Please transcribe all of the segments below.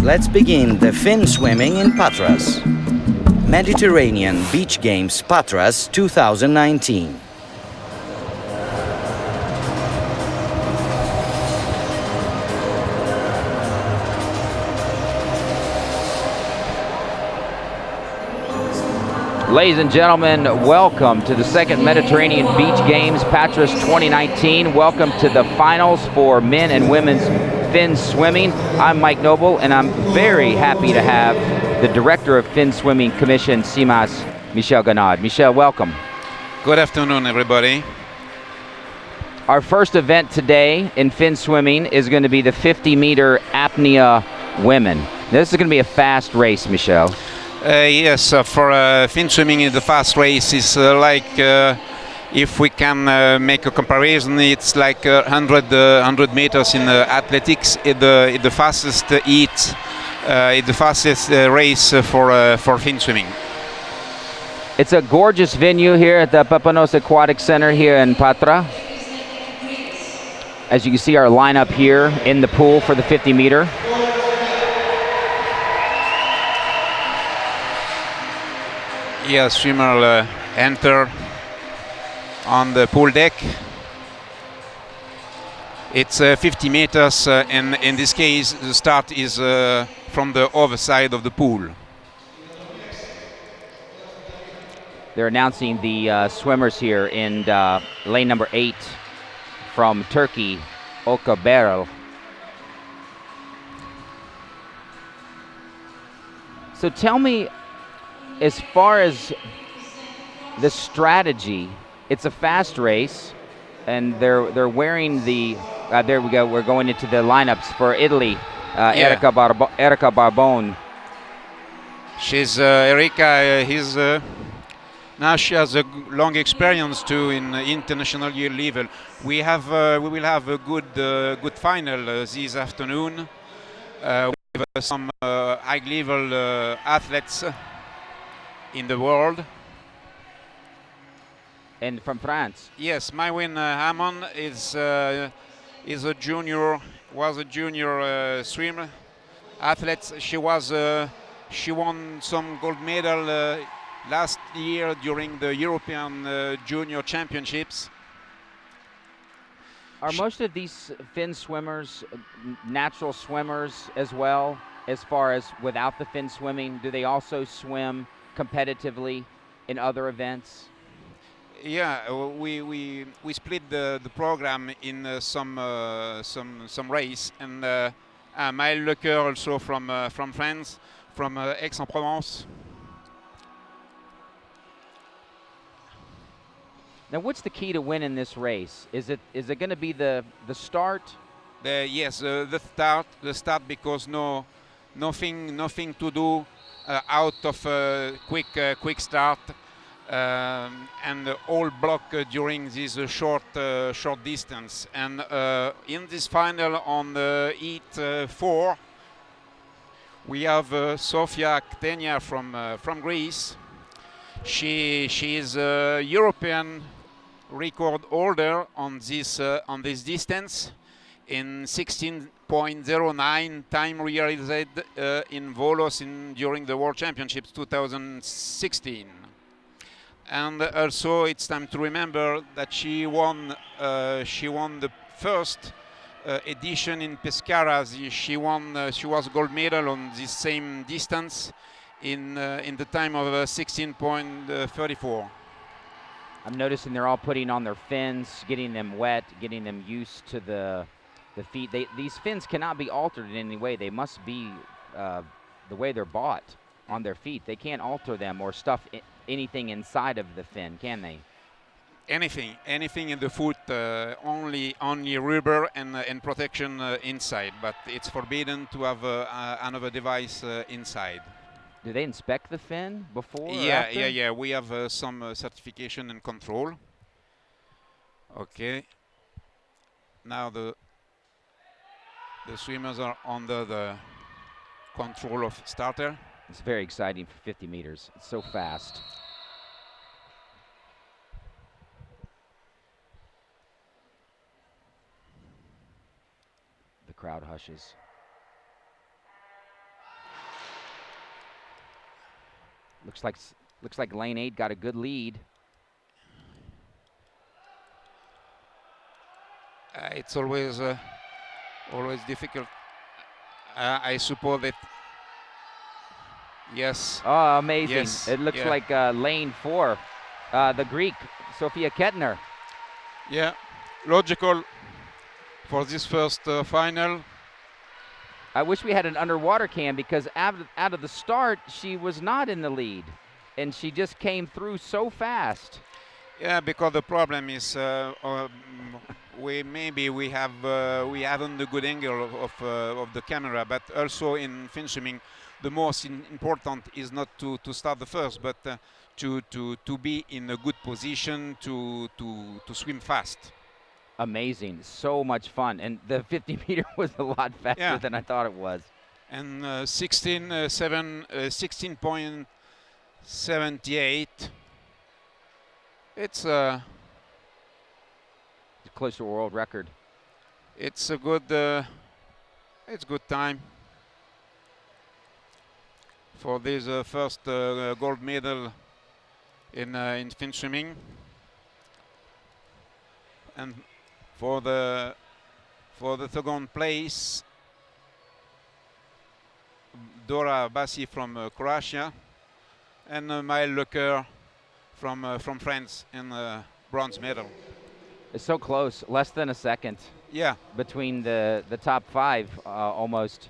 Let's begin the Finswimming in Patras. Mediterranean Beach Games Patras 2019. Ladies and gentlemen, welcome to the second Mediterranean Beach Games Patras 2019. Welcome to the finals for men and women's Finswimming. I'm Mike Noble, and I'm very happy to have the Director of Finswimming Commission, CIMAS, Michel Ganad. Michel, welcome. Good afternoon, everybody. Our first event today in Finswimming is going to be the 50-meter apnea women. This is going to be a fast race, Michel. Yes, for Finswimming, the fast race is if we can make a comparison, it's like 100 meters in athletics. It's the fastest the fastest race for Finswimming. It's a gorgeous venue here at the Papanos Aquatic Center here in Patra. As you can see, our lineup here in the pool for the 50-meter. Yeah, swimmer enter on the pool deck. It's 50 meters, and in this case, the start is from the other side of the pool. They're announcing the swimmers here in lane number 8 from Turkey, Oka Beryl. So tell me, as far as the strategy, it's a fast race, and they're wearing the. There we go. We're going into the lineups for Italy. Erica Barbone. She's Erica. Now she has a long experience too in international year level. We will have a good final this afternoon with some high level athletes in the world. And from France. Yes, Maïwen Hamon is a junior. Was a junior swimmer athlete. She won some gold medal last year during the European Junior Championships. Are most of these fin swimmers natural swimmers as well, as far as without the fin swimming? Do they also swim competitively in other events? Yeah, we split the program in some race, and Maël Lecoeur also from France, from Aix-en-Provence. Now, what's the key to winning this race? Is it going to be the start? Yes, the start, because nothing to do out of quick start, and all block during this short distance. And in this final on the heat 4, we have Sophia Pena from Greece. She is a European record holder on this distance in 16.09 time realized in Volos during the World Championships 2016. And also, it's time to remember that she won the first edition in Pescara. She was gold medal on this same distance in the time of 16.34. I'm noticing they're all putting on their fins, getting them wet, getting them used to the feet. These fins cannot be altered in any way. They must be the way they're bought on their feet. They can't alter them or stuff anything inside of the fin, can they? Anything in the foot, only rubber and protection inside, but it's forbidden to have another device inside. Do they inspect the fin before? Yeah. We have some certification and control. Okay. Now the swimmers are under the control of starter. It's very exciting for 50 meters. It's so fast. The crowd hushes. Looks like lane 8 got a good lead. It's always difficult. I suppose that. Yes. Oh, amazing. Yes. It looks like lane 4, the Greek, Sophia Pena. Yeah, logical for this first final. I wish we had an underwater cam because out of the start, she was not in the lead. And she just came through so fast. Yeah, because the problem is we haven't the good angle of the camera, but also in Finswimming, the most important is not to start the first, but to be in a good position to swim fast. Amazing, so much fun, and the 50 meter was a lot faster than I thought it was. And 16.78. It's close to a world record. It's a good time for this first gold medal in Finswimming, and for the second place, Dora Bassi from Croatia, and Maëlle Lecoeur from France in bronze medal. It's so close, less than a second. Yeah. Between the top 5 almost.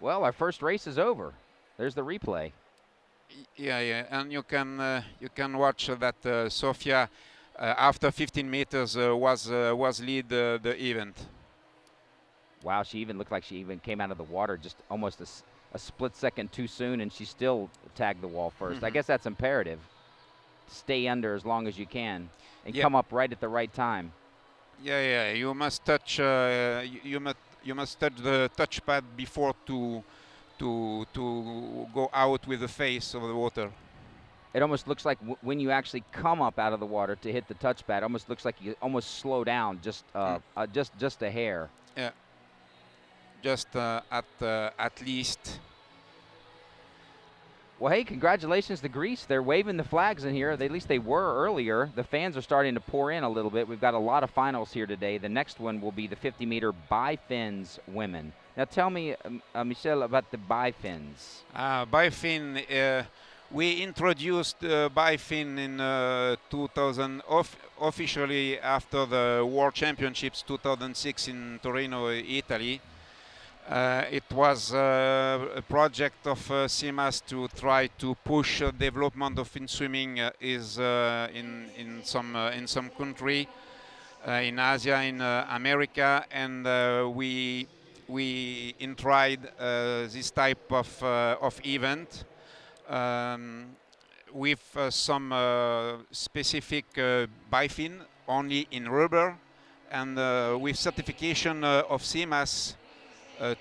Well, our first race is over. There's the replay. Yeah, and you can watch that Sophia after 15 meters was lead the event. Wow, she even looked like she even came out of the water just almost a split second too soon, and she still tagged the wall first. I guess that's imperative. Stay under as long as you can and come up right at the right time. Yeah, you must touch you must touch the touchpad before to go out with the face of the water. It almost looks like when you actually come up out of the water to hit the touchpad, it almost looks like you almost slow down just a hair. Yeah, just at least. Well, hey, congratulations to Greece. They're waving the flags in here. At least they were earlier. The fans are starting to pour in a little bit. We've got a lot of finals here today. The next one will be the 50-meter bi-fins women. Now tell me, Michel, about the bi-fins. Bi-fin, we introduced bi-fin in 2000, officially after the World Championships 2006 in Torino, Italy. It was a project of CIMAS to try to push development of Finswimming in some country in Asia, in America, and we tried this type of event with some specific bi-fin only in rubber, and with certification of CIMAS.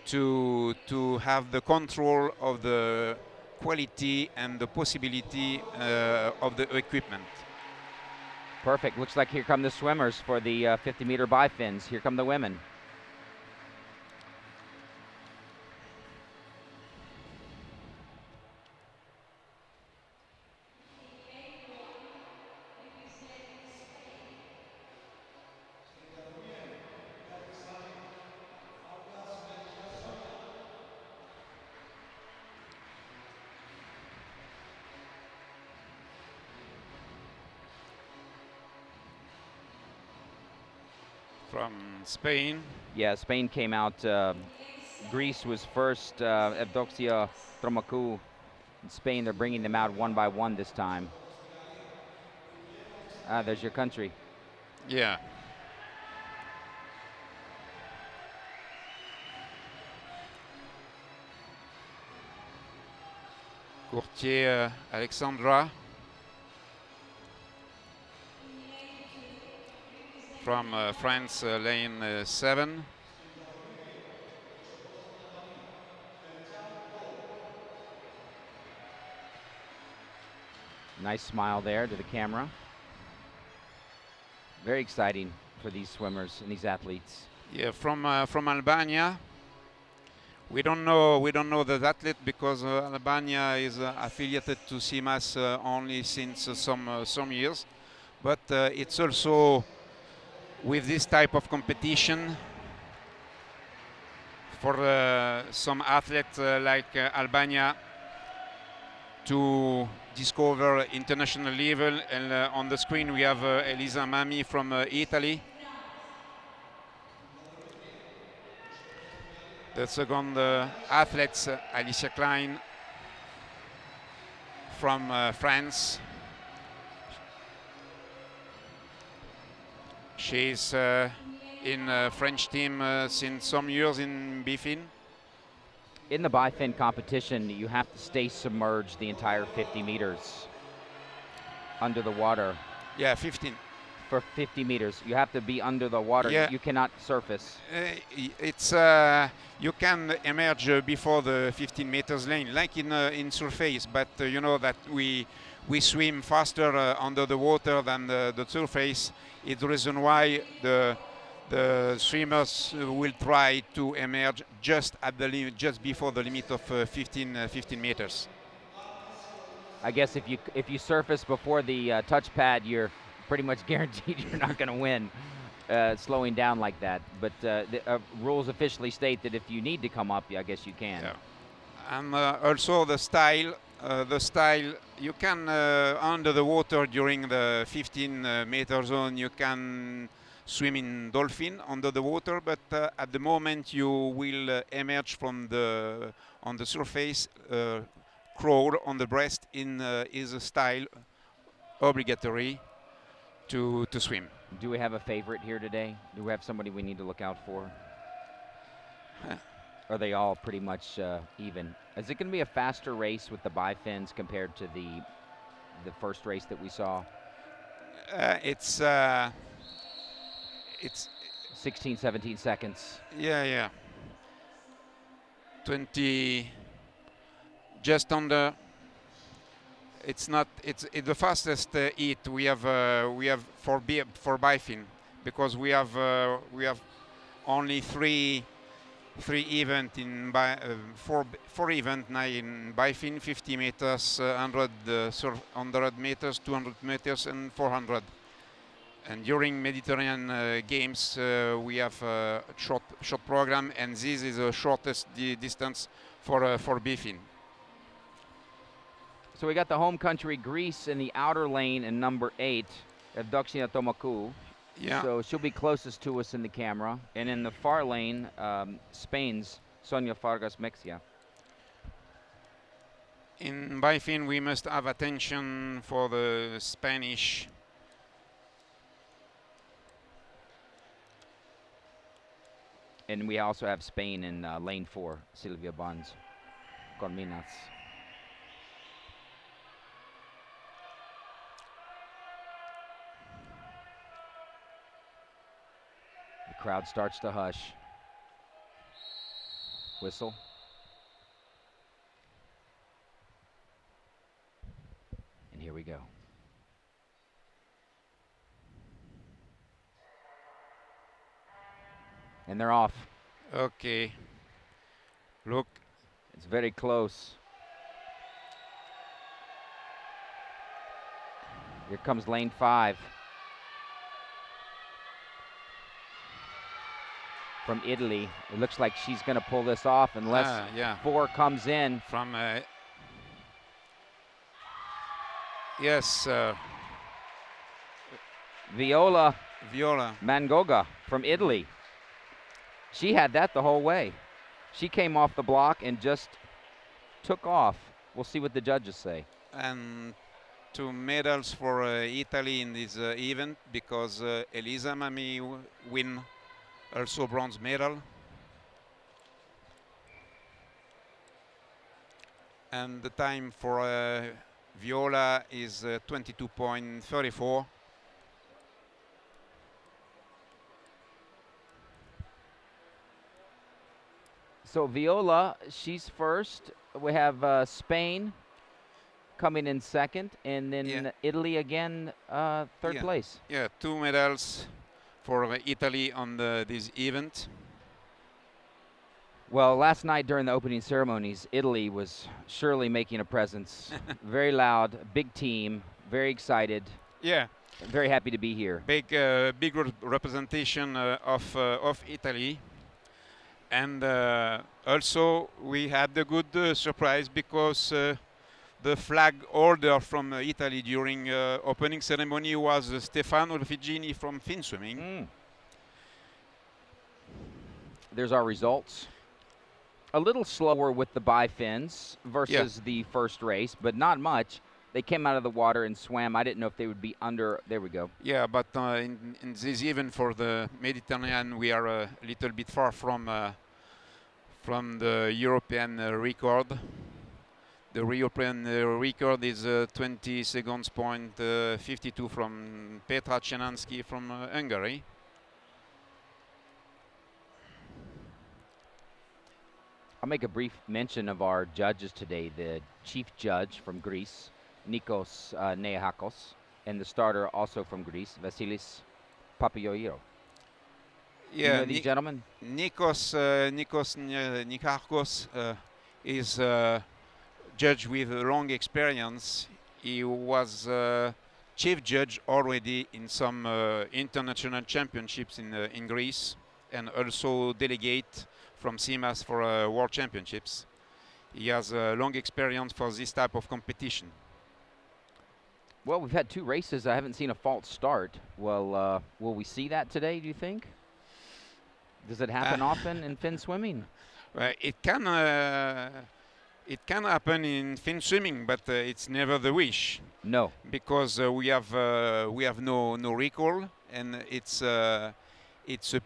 To have the control of the quality and the possibility of the equipment. Perfect. Looks like here come the swimmers for the 50-meter bi-fins. Here come the women. From Spain. Yeah, Spain came out. Greece was first. Evdoxia Tromacou. In Spain, they're bringing them out one by one this time. There's your country. Yeah. Courtier Alexandra. From France, lane 7. Nice smile there to the camera. Very exciting for these swimmers and these athletes. Yeah, from Albania. We don't know that athlete because Albania is affiliated to CMAS only since some years. But it's also with this type of competition for some athletes like Albania to discover international level. And on the screen we have Elisa Mami from Italy. The second athlete, Alicia Klein from France. She's in French team since some years in Bifin. In the bifin competition, you have to stay submerged the entire 50 meters under the water. Yeah, 15. For 50 meters, you have to be under the water. Yeah. You cannot surface. It's you can emerge before the 15 meters lane, like in surface. But you know that we swim faster under the water than the surface. It's the reason why the swimmers will try to emerge just at the limit, just before the limit of 15 meters. I guess if you surface before the touch pad, you're pretty much guaranteed you're not going to win slowing down like that. But the rules officially state that if you need to come up, I guess you can. Yeah. And also the style you can under the water during the 15 meter zone you can swim in dolphin under the water, but at the moment you will emerge from on the surface, crawl on the breast is a style obligatory to swim. Do we have a favorite here today? Do we have somebody we need to look out for? Are they all pretty much even? Is it going to be a faster race with the bifins compared to the first race that we saw? It's 16, 17 seconds. Yeah. 20, just under. It's not. It's the fastest heat we have for bifin, because we have only three event in four event now in bifin: 50 meters, 100 meters, 200 meters, and 400. And during Mediterranean Games, we have a short program, and this is the shortest distance for bifin. So we got the home country Greece in the outer lane in number 8, Evdoxia Tomakou. Yeah. So she'll be closest to us in the camera. And in the far lane, Spain's Sonia Fargas Mexia. In bifin, we must have attention for the Spanish. And we also have Spain in lane 4, Silvia Bonds, Corminas. The crowd starts to hush. Whistle. And here we go. And they're off. Okay. Look. It's very close. Here comes lane 5. From Italy. It looks like she's going to pull this off unless 4 comes in. From yes. Viola Mangoga from Italy. She had that the whole way. She came off the block and just took off. We'll see what the judges say. And 2 medals for Italy in this event, because Elisa Mami win also bronze medal. And the time for Viola is 22.34. So Viola, she's first. We have Spain coming in second, and then Italy again, third place. Yeah, 2 medals for Italy on this event. Well, last night during the opening ceremonies, Italy was surely making a presence. Very loud, big team, very excited. Yeah, Very happy to be here. big representation of Italy. And also we had the good surprise because the flag holder from Italy during opening ceremony was Stefano Figini from Finswimming. There's our results. A little slower with the bifins versus Yeah. the first race, but not much. They came out of the water and swam. I didn't know if they would be under. There we go. Yeah, but in this event for the Mediterranean, we are a little bit far from the European record. The European record is 20 seconds point 52 from Petra Czenansky from Hungary. I'll make a brief mention of our judges today. The chief judge from Greece, Nikos Neahakos, and the starter also from Greece, Vasilis Papayoiro. You Yeah, know these gentlemen? Nikos Nikakos is a judge with a long experience. He was chief judge already in some international championships in Greece, and also delegate from CIMAS for World Championships. He has a long experience for this type of competition. Well, we've had 2 races. I haven't seen a false start. Well, will we see that today, do you think? Does it happen often in Finswimming? It can happen in Finswimming, but it's never the wish. No. Because we have no recall, and it's a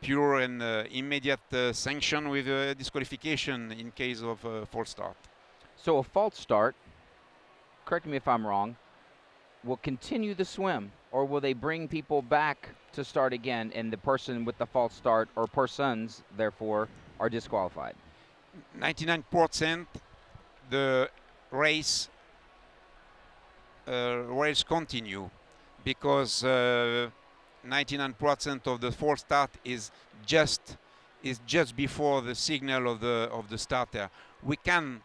pure and immediate sanction with disqualification in case of false start. So a false start, correct me if I'm wrong, will continue the swim, or will they bring people back to start again, and the person with the false start, or persons, therefore, are disqualified? 99% the race continue, because 99% of the false start is just before the signal of the starter. We can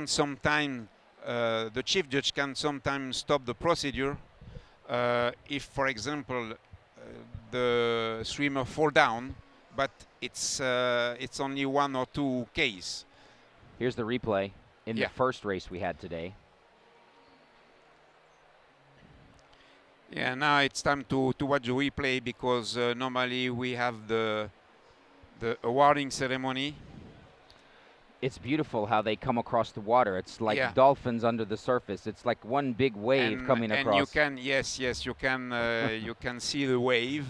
sometimes the chief judge can sometimes stop the procedure if, for example, the swimmer fall down, but it's only 1 or 2 cases. Here's the replay in the first race we had today. Yeah, now it's time to watch the replay, because normally we have the awarding ceremony. It's beautiful how they come across the water. It's like dolphins under the surface. It's like one big wave coming across. And you can, yes, you can you can see the wave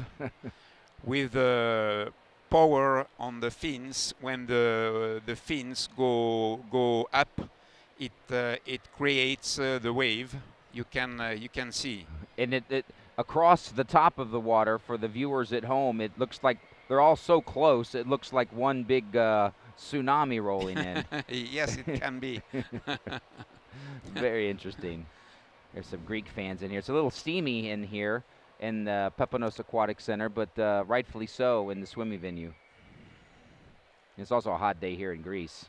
with the power on the fins. When the fins go up, it creates the wave. You can see. And it across the top of the water, for the viewers at home, it looks like they're all so close. It looks like one big tsunami rolling in. Yes, it can be. Very interesting. There's some Greek fans in here. It's a little steamy in here in the Pepanos Aquatic Center, but rightfully so in the swimming venue. It's also a hot day here in Greece.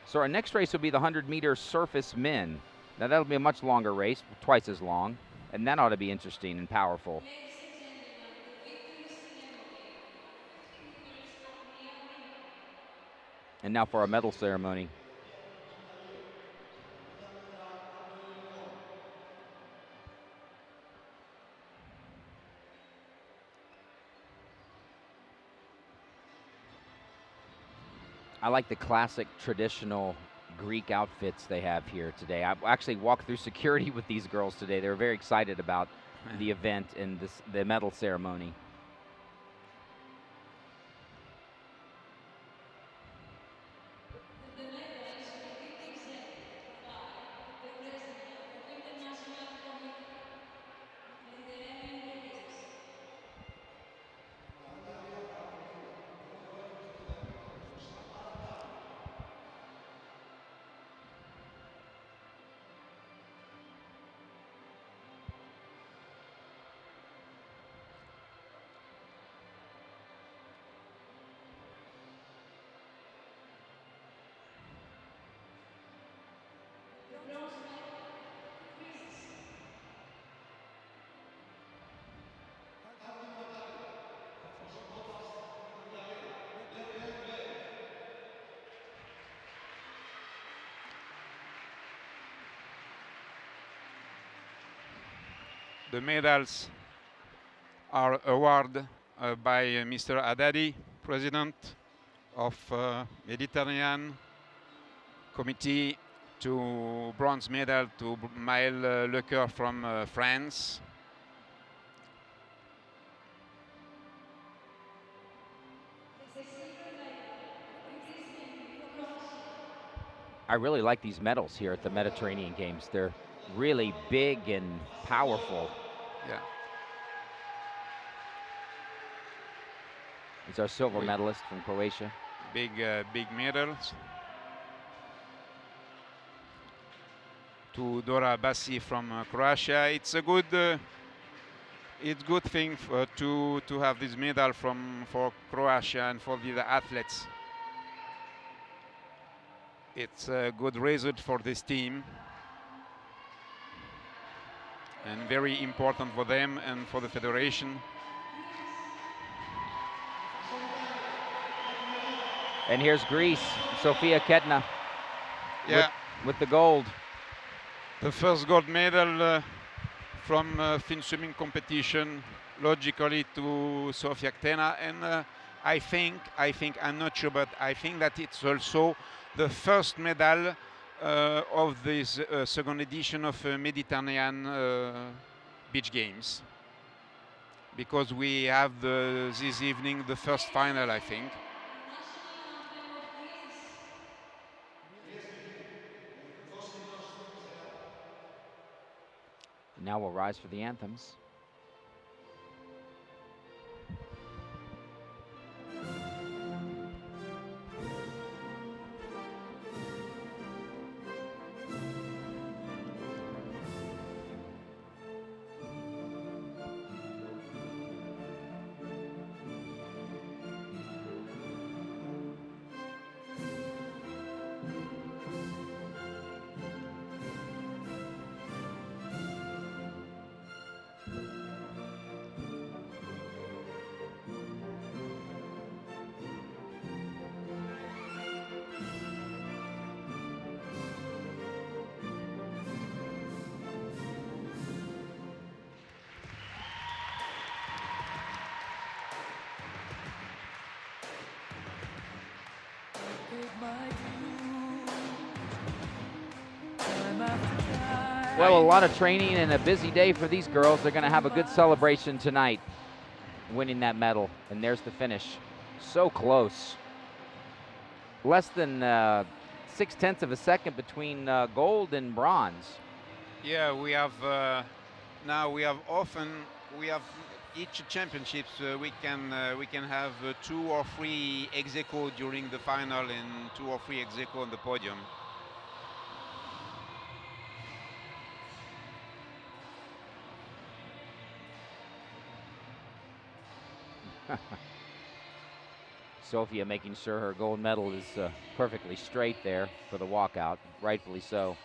So our next race will be the 100-meter surface men. Now that'll be a much longer race, twice as long, and that ought to be interesting and powerful. And now for our medal ceremony. I like the classic traditional Greek outfits they have here today. I actually walked through security with these girls today. They were very excited about the event and the medal ceremony. The medals are awarded by Mr. Haddadi, President of Mediterranean Committee, to bronze medal to Maël Lecoeur from France. I really like these medals here at the Mediterranean Games. They're really big and powerful. Yeah. He's our silver medalist from Croatia. Big medals. To Dora Bassi from Croatia. It's a good thing to have this medal for Croatia and for the athletes. It's a good result for this team and very important for them and for the federation. And here's Greece, Sophia Pena with the gold. The first gold medal from Finswimming competition, logically to Sophia Pena, and I think, I'm not sure, but I think that it's also the first medal of this second edition of Mediterranean Beach Games, because we have this evening the first final, I think. Now we'll rise for the anthems. Well, a lot of training and a busy day for these girls. They're going to have a good celebration tonight, winning that medal. And there's the finish. So close. Less than 0.6 of a second between gold and bronze. Yeah, we have now we have each championships we can have 2 or 3 ex aequo during the final and 2 or 3 ex aequo on the podium. Sophia making sure her gold medal is perfectly straight there for the walkout, rightfully so.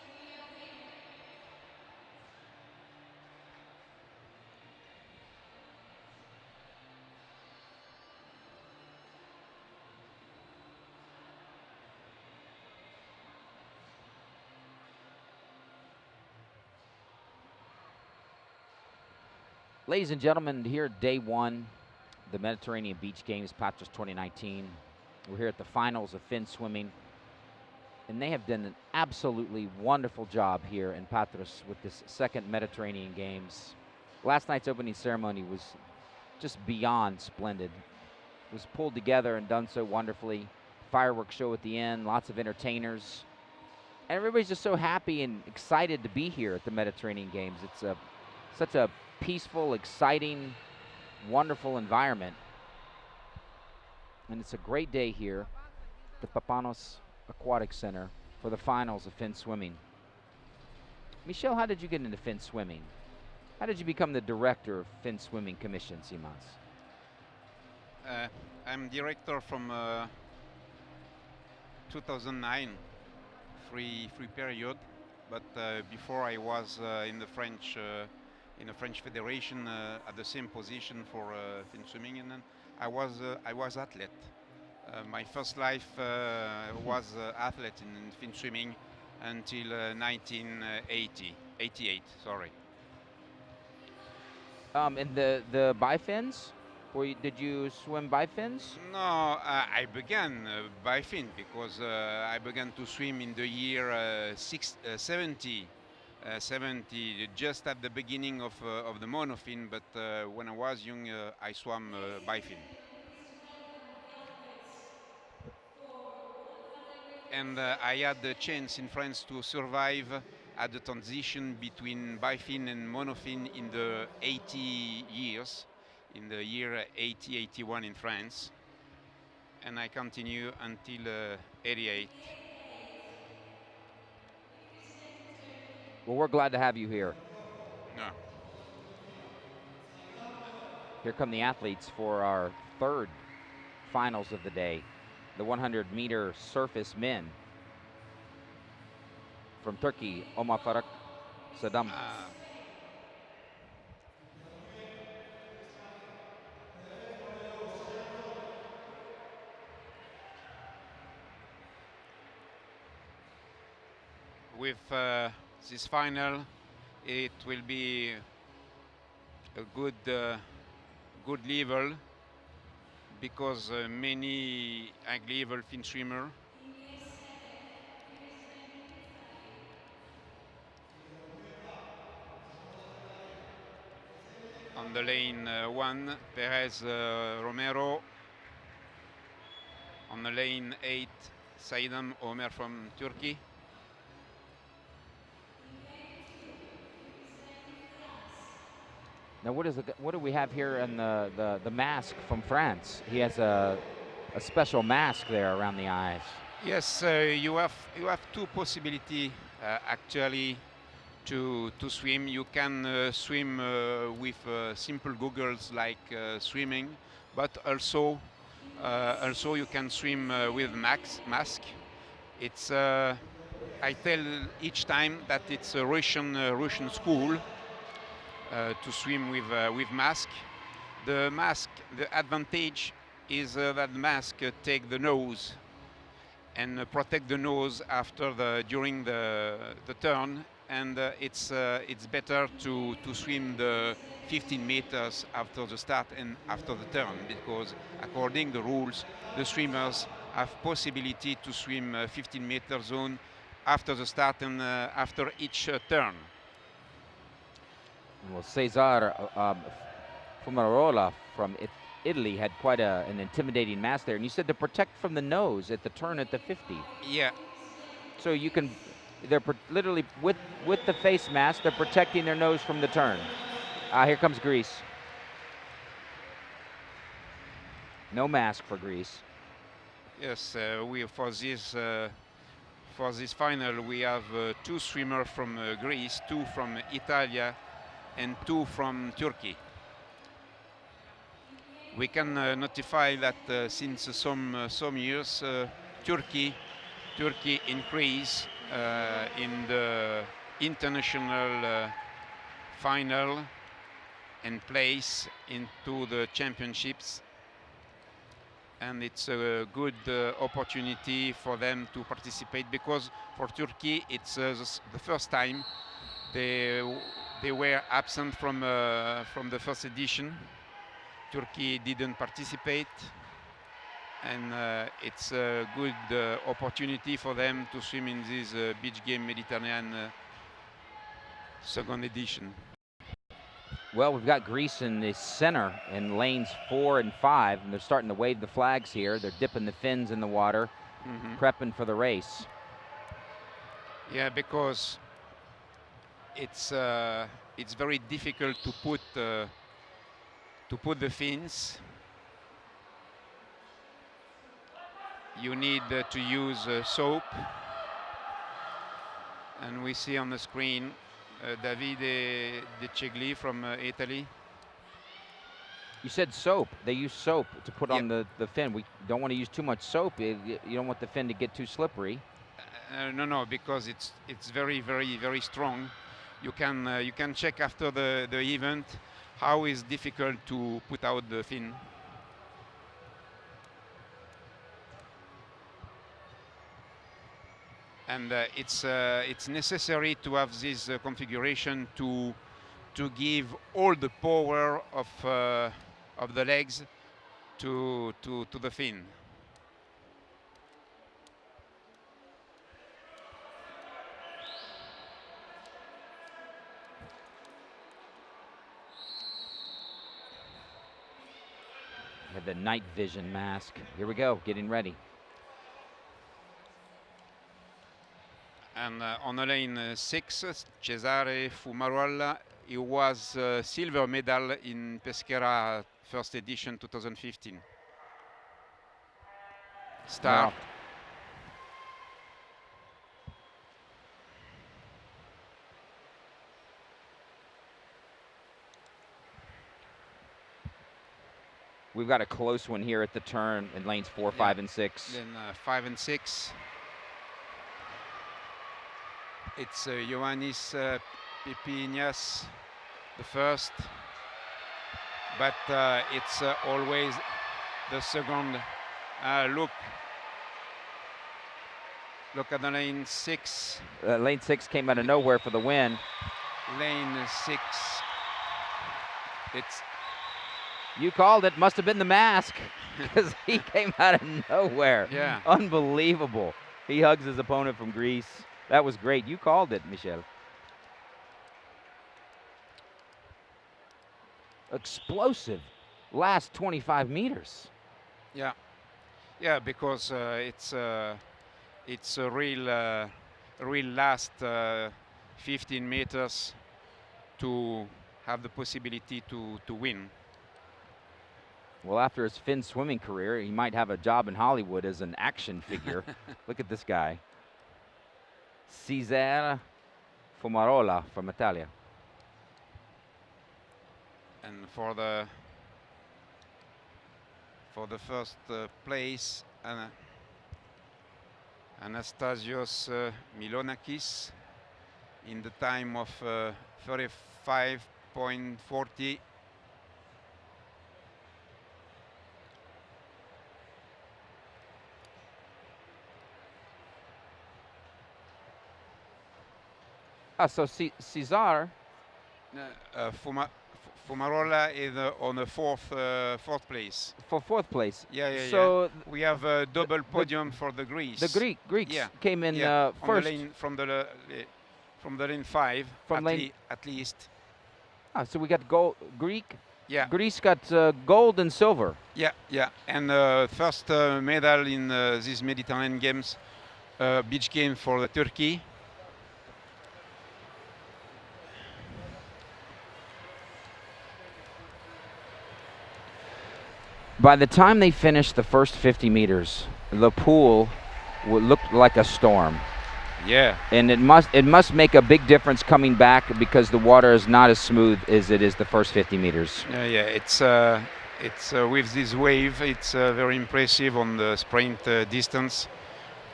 Ladies and gentlemen, here day one, the Mediterranean Beach Games, Patras 2019. We're here at the finals of Finswimming, and they have done an absolutely wonderful job here in Patras with this second Mediterranean Games. Last night's opening ceremony was just beyond splendid. It was pulled together and done so wonderfully. Fireworks show at the end, lots of entertainers. And everybody's just so happy and excited to be here at the Mediterranean Games. It's such a peaceful, exciting, wonderful environment. And it's a great day here at the Papanos Aquatic Center for the finals of Finswimming. Michel, how did you get into Finswimming? How did you become the director of Finswimming Commission, Simons? I'm director from 2009, free period, but before I was in the French Federation at the same position for Finswimming, and then I was athlete. My first life was athlete in Finswimming until 1988. Sorry. And the bifins? Did you swim bifins? No, I began by fin because I began to swim in the year 70, just at the beginning of the monofin. But when I was young, I swam by fin. And I had the chance in France to survive at the transition between bifin and monofin in the 80 years, in the year 80, 81 in France. And I continue until 88. Well, we're glad to have you here. No. Here come the athletes for our third finals of the day, the 100-meter surface men. From Turkey, Omar Faruk Saddam. With this final, it will be a good level because many high level fin swimmer on the lane 1, Perez Romero. On the lane 8, Saidam Omer from Turkey. Now, what do we have here in the mask from France? He has a special mask there around the eyes. Yes, you have two possibilities actually to swim. You can swim with simple goggles like swimming, but also you can swim with mask. It's I tell each time that it's a Russian school to swim with mask. The advantage is that the mask take the nose and protect the nose during the turn, and it's better to swim the 15 meters after the start and after the turn, because according to the rules, the swimmers have possibility to swim 15-meter zone after the start and after each turn. Well, Cesar Fumarola from Italy had quite an intimidating mask there. And you said to protect from the nose at the turn at the 50. Yeah. So they're literally with the face mask, they're protecting their nose from the turn. Here comes Greece. No mask for Greece. Yes, for this final we have two swimmers from Greece, two from Italy, and two from Turkey. We can notify that since some years Turkey increased in the international final and place into the championships, and it's a good opportunity for them to participate, because for Turkey it's the first time they were absent from the first edition. Turkey didn't participate, and it's a good opportunity for them to swim in this beach game Mediterranean second edition. Well, we've got Greece in the center in lanes 4 and 5, and they're starting to wave the flags here. They're dipping the fins in the water, prepping for the race. Yeah, because it's very difficult to put the fins. You need to use soap, and we see on the screen Davide De Cegli from Italy. You said soap. They use soap to put on the fin. We don't want to use too much soap. You don't want the fin to get too slippery. No, because it's very, very, very strong. You can check after the event how it's difficult to put out the fin. And it's necessary to have this configuration to to give all the power of the legs to the fin. Have the night vision mask. Here we go, getting ready. And on the lane 6, Cesare Fumarola, he was silver medal in Pesquera first edition 2015. Start. Wow. We've got a close one here at the turn in lanes 4, 5, and 6. Then 5 and 6. It's Ioannis Pipinias, the first, but it's always the second. Look at the lane 6. Lane 6 came out of nowhere for the win. Lane 6. It's. You called it. Must have been the mask, because he came out of nowhere. Yeah. Unbelievable. He hugs his opponent from Greece. That was great. You called it, Michel. Explosive last 25 meters. Yeah. Yeah, because it's a real last 15 meters to have the possibility to win. Well, after his Finswimming career, he might have a job in Hollywood as an action figure. Look at this guy. Cesare Fumarola from Italia. And for the first place, Anastasios Milonakis in the time of 35.40. So Cesar. Fumarola is on the fourth place. For fourth place. Yeah. So we have a double podium for the Greece. The Greeks came in first. From the lane 5 at least. So we got gold. Greek. Yeah. Greece got gold and silver. Yeah. And first medal in these Mediterranean Games, beach game for Turkey. By the time they finished the first 50 meters, the pool looked like a storm. Yeah. And it must make a big difference coming back, because the water is not as smooth as it is the first 50 meters. Yeah. It's with this wave, it's very impressive on the sprint distance.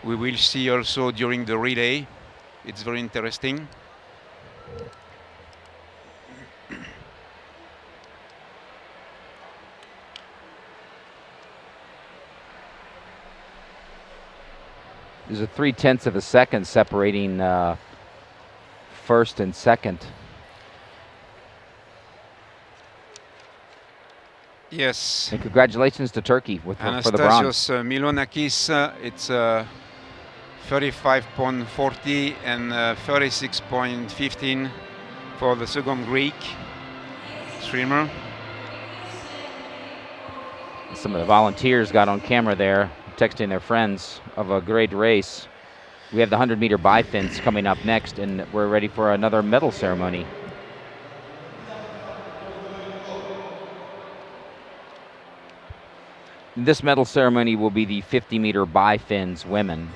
We will see also during the relay. It's very interesting. There's a 0.3 of a second separating first and second. Yes. And congratulations to Turkey for the bronze. Anastasios Milonakis, it's 35.40 and 36.15 for the second Greek swimmer. Some of the volunteers got on camera there, texting their friends of a great race. We have the 100-meter bifins coming up next, and we're ready for another medal ceremony. This medal ceremony will be the 50-meter bifins women.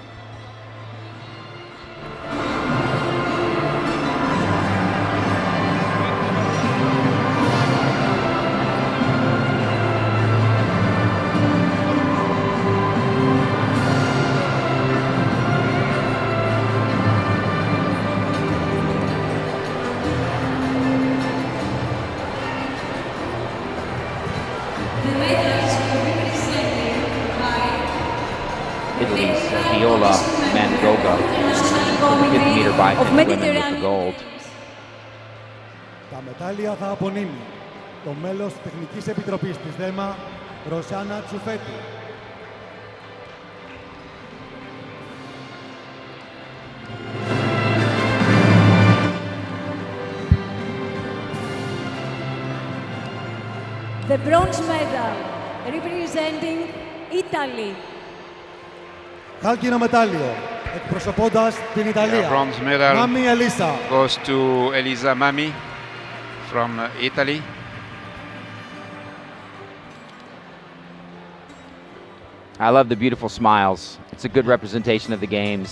Italy's Viola Mangoga, 50-meter bifins women with the gold. Τα μετάλλια θα απονείμει το μέλος Τεχνικής Επιτροπής της ΔΕΜΑ, Ρωσάνα Τσουφέτη. The bronze medal representing Italy. Χάλκινο μετάλλιο, εκπροσωπώντας την Ιταλία. Bronze medal Μάμι Ελίσα. goes to Elisa Mami from Italy. I love the beautiful smiles. It's a good representation of the games.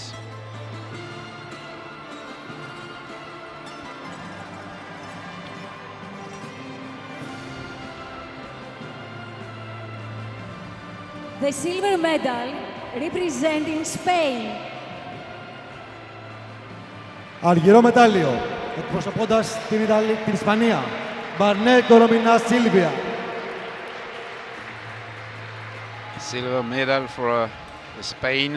The silver medal representing Spain. Αργυρό μετάλλιο, εκπροσωπώντας την Ισπανία. Μπαρνέ Κορομινά Σίλβια. Silver medal for Spain.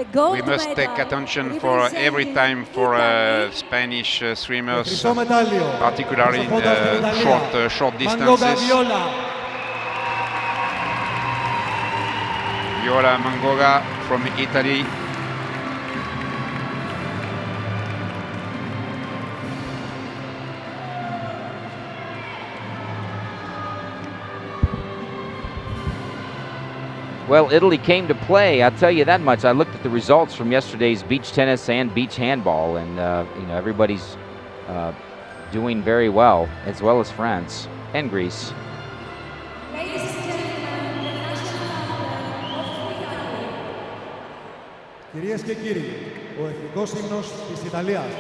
The gold We must take medal attention for every representing time for Italy. Spanish swimmers, Χρυσό μετάλλιο, particularly in εκπροσωπώντας την Ιταλία. short Μάνγκο distances. Γαβιόλα. Viola Mangoga from Italy. Well, Italy came to play, I'll tell you that much. I looked at the results from yesterday's beach tennis and beach handball, and everybody's doing very well as France and Greece. Ladies and gentlemen, the national anthem of Italy. Κυρίες και κύριοι, ο εθνικός ύμνος της Ιταλίας.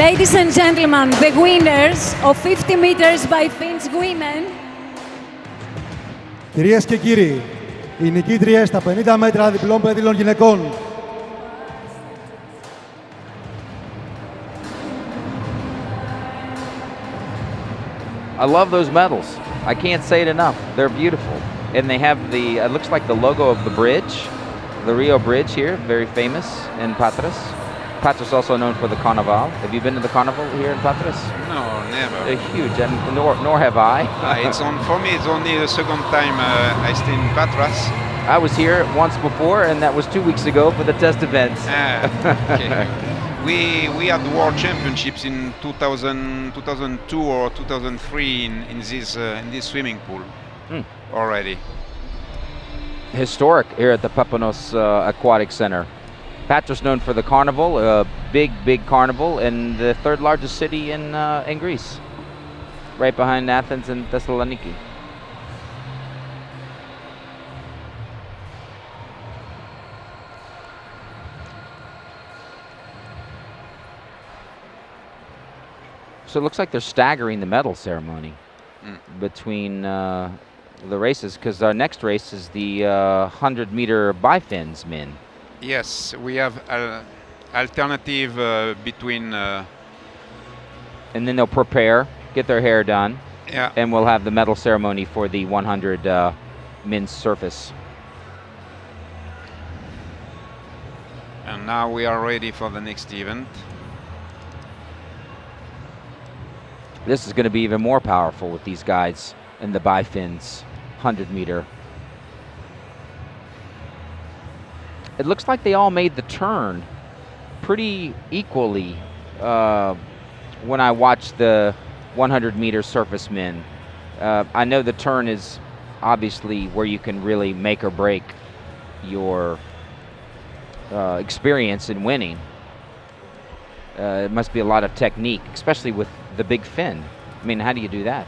Ladies and gentlemen, the winners of 50 meters by Finswimming. Κυρίες και κύριοι, οι νικήτριες στα 50 μέτρα διπλών παιδίλων γυναικών. I love those medals. I can't say it enough. They're beautiful. And they have it looks like the logo of the bridge, the Rio Bridge here, very famous in Patras. Patras is also known for the Carnival. Have you been to the Carnival here in Patras? No, never. They're huge, and nor have I. For me, it's only the second time I stay in Patras. I was here once before, and that was 2 weeks ago for the test events. Okay. We had World Championships in 2002 or 2003 in this swimming pool already. Historic here at the Papanos Aquatic Center. Patras known for the carnival, a big carnival, and the third largest city in Greece, right behind Athens and Thessaloniki. So it looks like they're staggering the medal ceremony Mm. between the races, because our next race is the 100-meter bifins men. Yes, we have alternative between. And then they'll prepare, get their hair done, Yeah. and we'll have the medal ceremony for the 100 men's surface. And now we are ready for the next event. This is going to be even more powerful with these guys in the bifins 100-meter. It looks like they all made the turn pretty equally when I watched the 100-meter surface men. I know the turn is obviously where you can really make or break your experience in winning. It must be a lot of technique, especially with the big fin. I mean, how do you do that?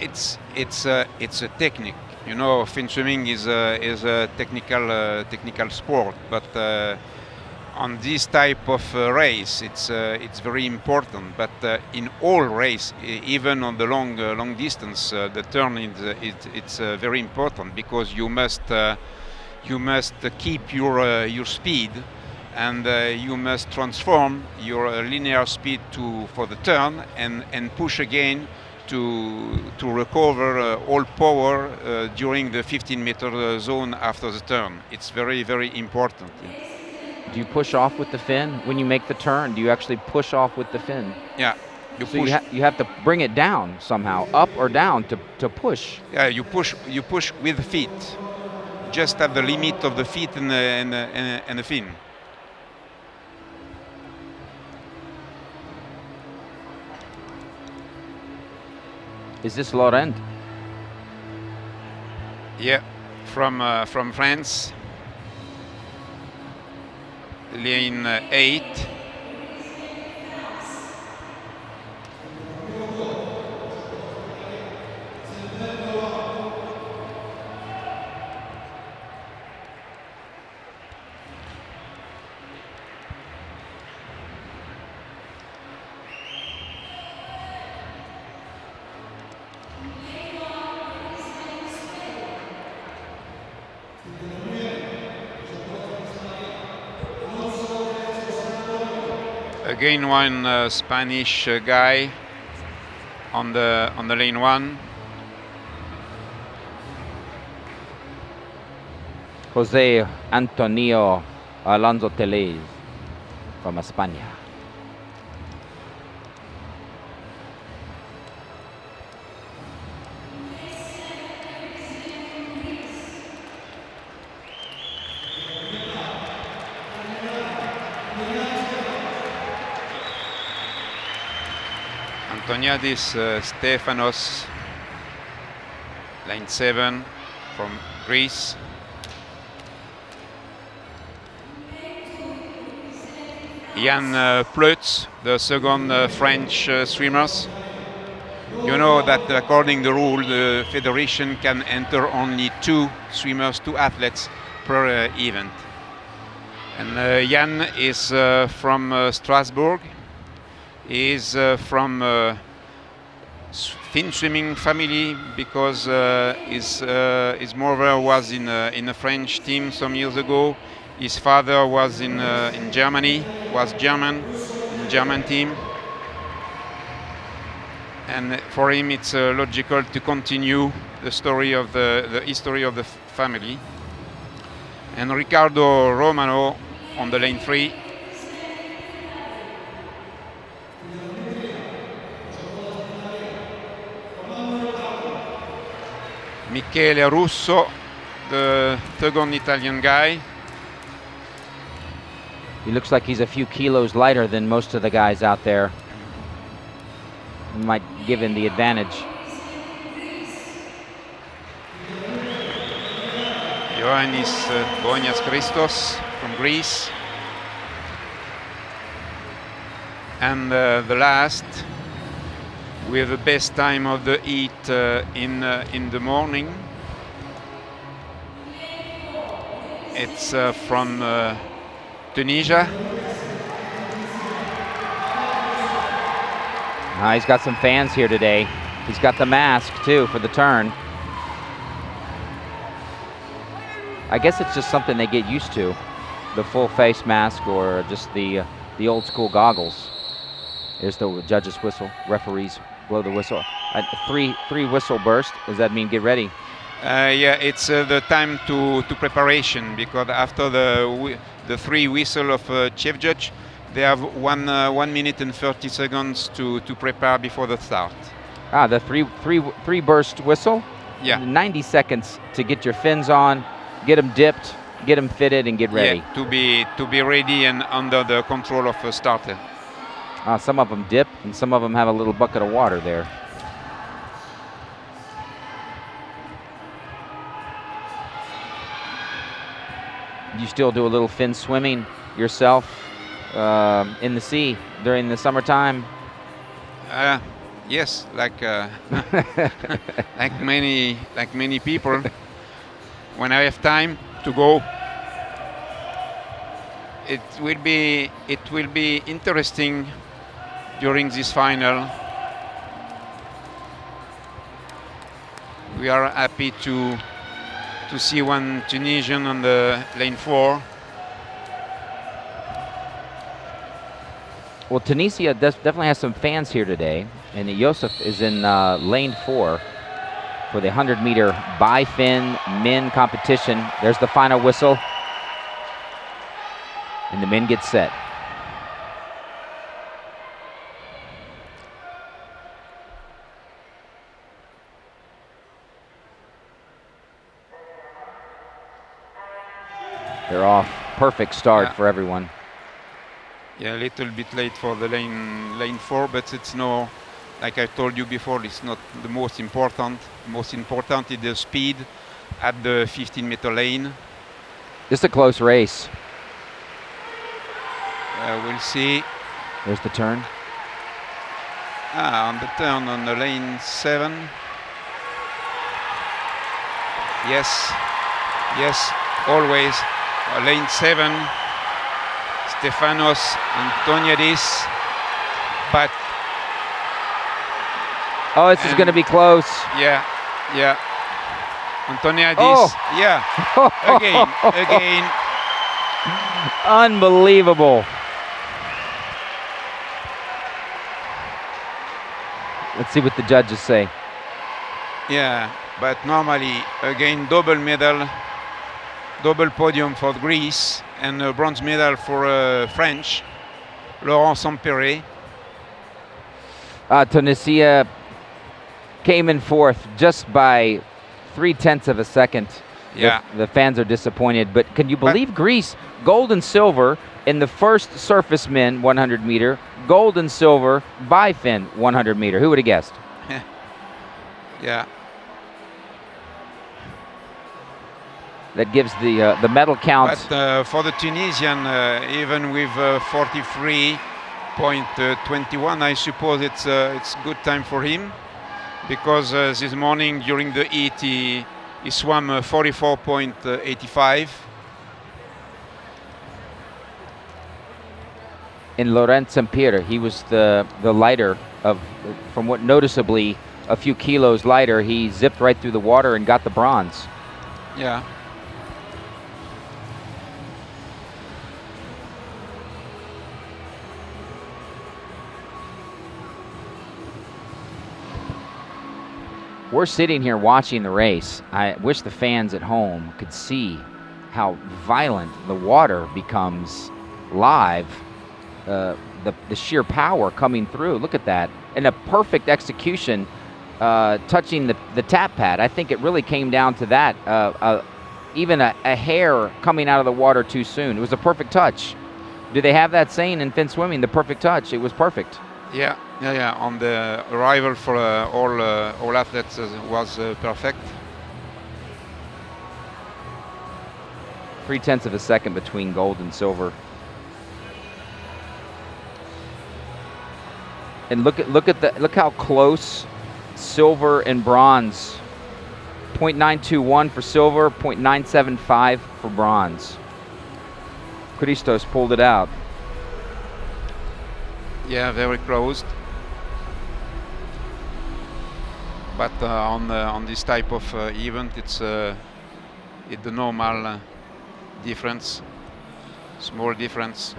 It's a technique. You know, fin swimming is a technical sport, but on this type of race, it's very important. But in all race, even on the long distance, the turn it's very important, because you must keep your speed, and you must transform your linear speed for the turn and push again to recover all power during the 15-meter zone after the turn. It's very, very important. Do you push off with the fin when you make the turn? Do you actually push off with the fin? Yeah, you So push. you have to bring it down somehow, up or down to push. Yeah, you push with the feet, just at the limit of the feet and the fin. Is this Laurent? Yeah, from France, lane 8. Again, one Spanish guy on the lane 1. Jose Antonio Alonso Teles from España. Antoniadis Stefanos, lane 7, from Greece. Jan Pleutz, the second French swimmers. You know that according to the rule, the federation can enter only 2 swimmers, 2 athletes per event. And Jan is from Strasbourg. He is from Finswimming family, because his mother was in a French team some years ago. His father was in Germany, was German, in German team. And for him, it's logical to continue the story of the history of the family. And Riccardo Romano on the lane 3. Michele Russo, the second Italian guy. He looks like he's a few kilos lighter than most of the guys out there. Might give him the advantage. Ioannis Bonias Christos from Greece. And the last, with the best time of the heat in the morning. It's from Tunisia. He's got some fans here today. He's got the mask too for the turn. I guess it's just something they get used to, the full face mask or just the old school goggles. Here's the judge's whistle. Referees blow the whistle. Three whistle burst. Does that mean get ready? Yeah, it's the time to preparation, because after the 3 whistle of chief judge, they have 1 minute and 30 seconds to prepare before the start. Ah, the three burst whistle. Yeah. 90 seconds to get your fins on, get them dipped, get them fitted, and get ready. Yeah, to be ready and under the control of a starter. Some of them dip, and some of them have a little bucket of water there. You still do a little fin swimming yourself in the sea during the summertime? Yes, like like many people. When I have time to go, it will be interesting during this final. We are happy to see one Tunisian on the lane 4. Well, Tunisia definitely has some fans here today, and Yosef is in lane 4 for the 100-meter bi-fin men competition. There's the final whistle, and the men get set. They're off. Perfect start for everyone. Yeah, a little bit late for the lane 4, but it's no, like I told you before, it's not the most important. Most important is the speed at the 15-meter lane. It's a close race. We'll see. There's the turn. On the turn on the lane 7. Yes, always. Lane 7, Stefanos Antoniadis, but... Oh, this is going to be close. Yeah. Antoniadis, oh. Yeah, again. Unbelievable. Let's see what the judges say. Yeah, but normally, again, double medal, double podium for Greece, and a bronze medal for French, Laurent Sampere. Tunisia came in 4th just by 0.3 of a second. Yeah. The fans are disappointed, but can you believe Greece, gold and silver in the first surface men 100 meter, gold and silver bi-fin 100 meter. Who would have guessed? Yeah. That gives the medal count. But for the Tunisian, even with 43.21, I suppose it's good time for him, because this morning during the heat he swam 44.85. In Laurent Sampere, he was the lighter of, from what noticeably a few kilos lighter, he zipped right through the water and got the bronze. Yeah. We're sitting here watching the race. I wish the fans at home could see how violent the water becomes live. The sheer power coming through. Look at that. And a perfect execution touching the tap pad. I think it really came down to that. Even a hair coming out of the water too soon. It was a perfect touch. Do they have that saying in Finswimming, the perfect touch? It was perfect. Yeah. On the arrival for all athletes was perfect. 0.3 of a second between gold and silver. And look how close silver and bronze. 0.921 for silver, 0.975 for bronze. Christos pulled it out. Yeah, very close. but on this type of event, it's the normal difference, small difference.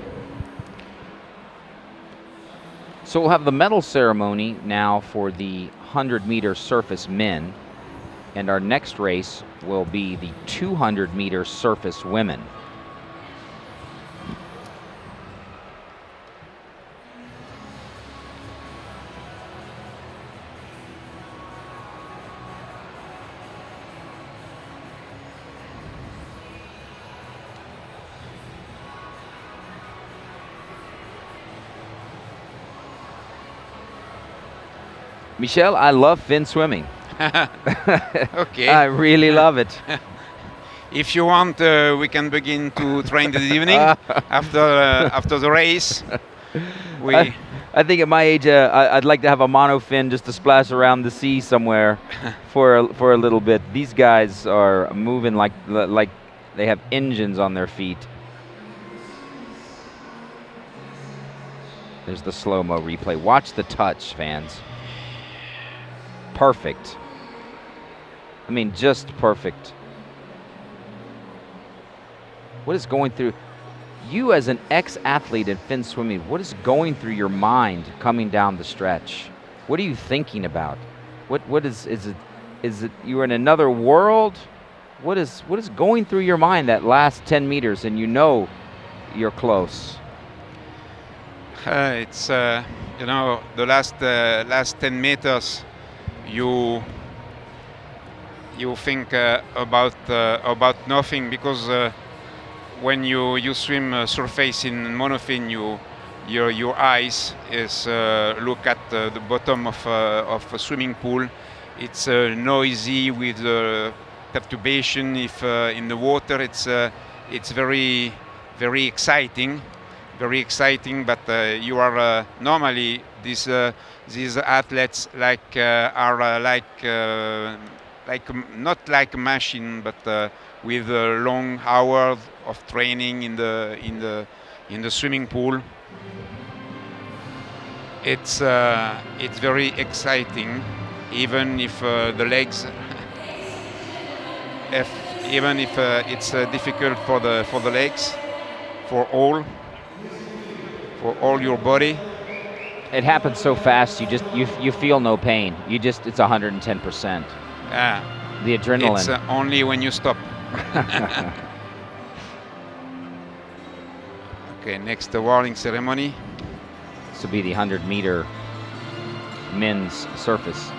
So we'll have the medal ceremony now for the 100-meter surface men, and our next race will be the 200-meter surface women. Michel, I love fin swimming. Okay. I really love it. If you want, we can begin to train this evening after the race. I think at my age, I'd like to have a monofin just to splash around the sea somewhere for a little bit. These guys are moving like they have engines on their feet. There's the slow-mo replay. Watch the touch, fans. Perfect. I mean, just perfect. What is going through you as an ex-athlete in fin swimming? What is going through your mind coming down the stretch? What are you thinking about? What is it you're in another world? What is going through your mind that last 10 meters and you know you're close? It's you know, the last 10 meters. You think about nothing, because when you swim surface in monofin, your eyes is look at the bottom of a swimming pool. It's noisy with perturbation. If in the water, it's very exciting, But you are normally these athletes are not like a machine, but with long hours of training in the swimming pool. It's very exciting, even if the legs, even if it's difficult for the legs, for all your body. It happens so fast. You feel no pain. It's 110%. The adrenaline. It's only when you stop. Okay, next the warning ceremony. This will be the 100-meter men's surface.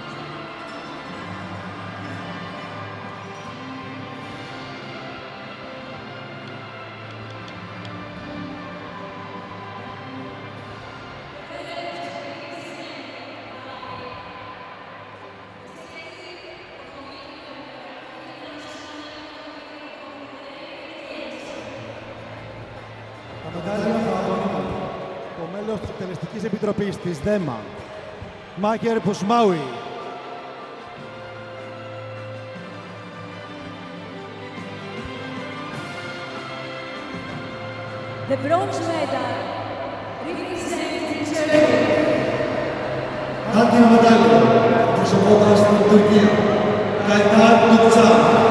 Τα μετάλλια θα απονείμουν το μέλος της Εκτελεστικής Επιτροπής της ΔΕΜΑ, Μάκερ Πουσμάουι. The bronze medal representing Germany. Άδειο μετάλλιο, προσωπώντας την Τουρκία, Untitled Chapter.